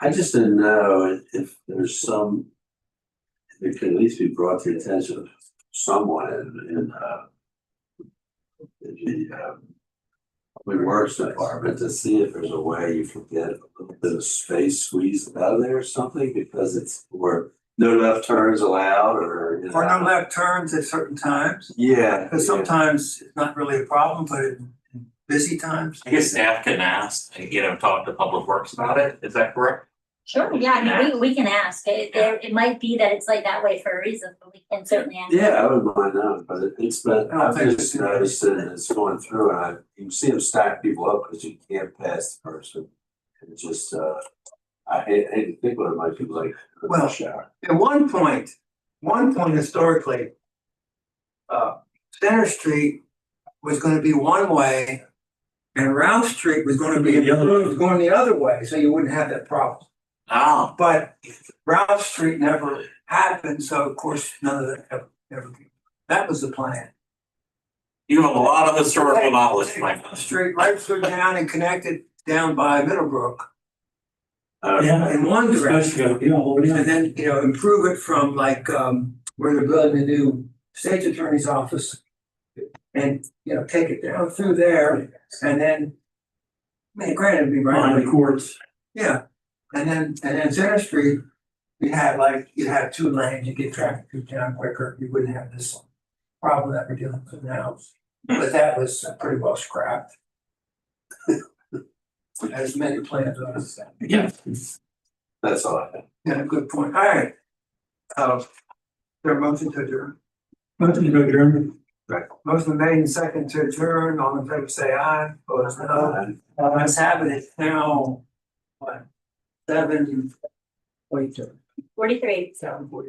I just didn't know if there's some, it could at least be brought to the attention of someone in the public works department to see if there's a way you can get a little bit of space squeezed out of there or something, because it's where no left turns allowed or, you know. Or no left turns at certain times, Yeah. because sometimes it's not really a problem, but in busy times. I guess staff can ask, talk to Public Works about it, is that correct? Sure, yeah, I mean, we can ask. It might be that it's like that way for a reason, but we can certainly ask. Yeah, I wouldn't mind that, but it's been, I don't I've think just it's- noticed it, and it's going through, and you see them stack people up because you can't pass the person. And it's just, I hate to think what it might be like. Well, shower. At one point historically, Center Street was gonna be one way and Ralph Street was gonna be going the other way, so you wouldn't have that problem. Oh, But Ralph Street never happened, so of course, none of that ever, that was the plan. you have a lot of historical knowledge, Mike. Street right through down and connected down by Middlebrook Yeah. in one direction. Yeah. And then, improve it from like, where they're building the new state's attorney's office. And, take it down through there and then, granted, it'd be right. Behind the courts. Yeah, and then Center Street, you'd have 2 lanes, you get traffic through town quicker, you wouldn't have this problem that we're dealing with now. But that was pretty well scrapped. As many plans on it. Yeah. That's all I have. Yeah, good point, all right. There a motion to adjourn? Motion to adjourn. Motion made and second to adjourn, all in favor say aye, opposed no. Let's have it now, what, 7, wait, 43. 7:40.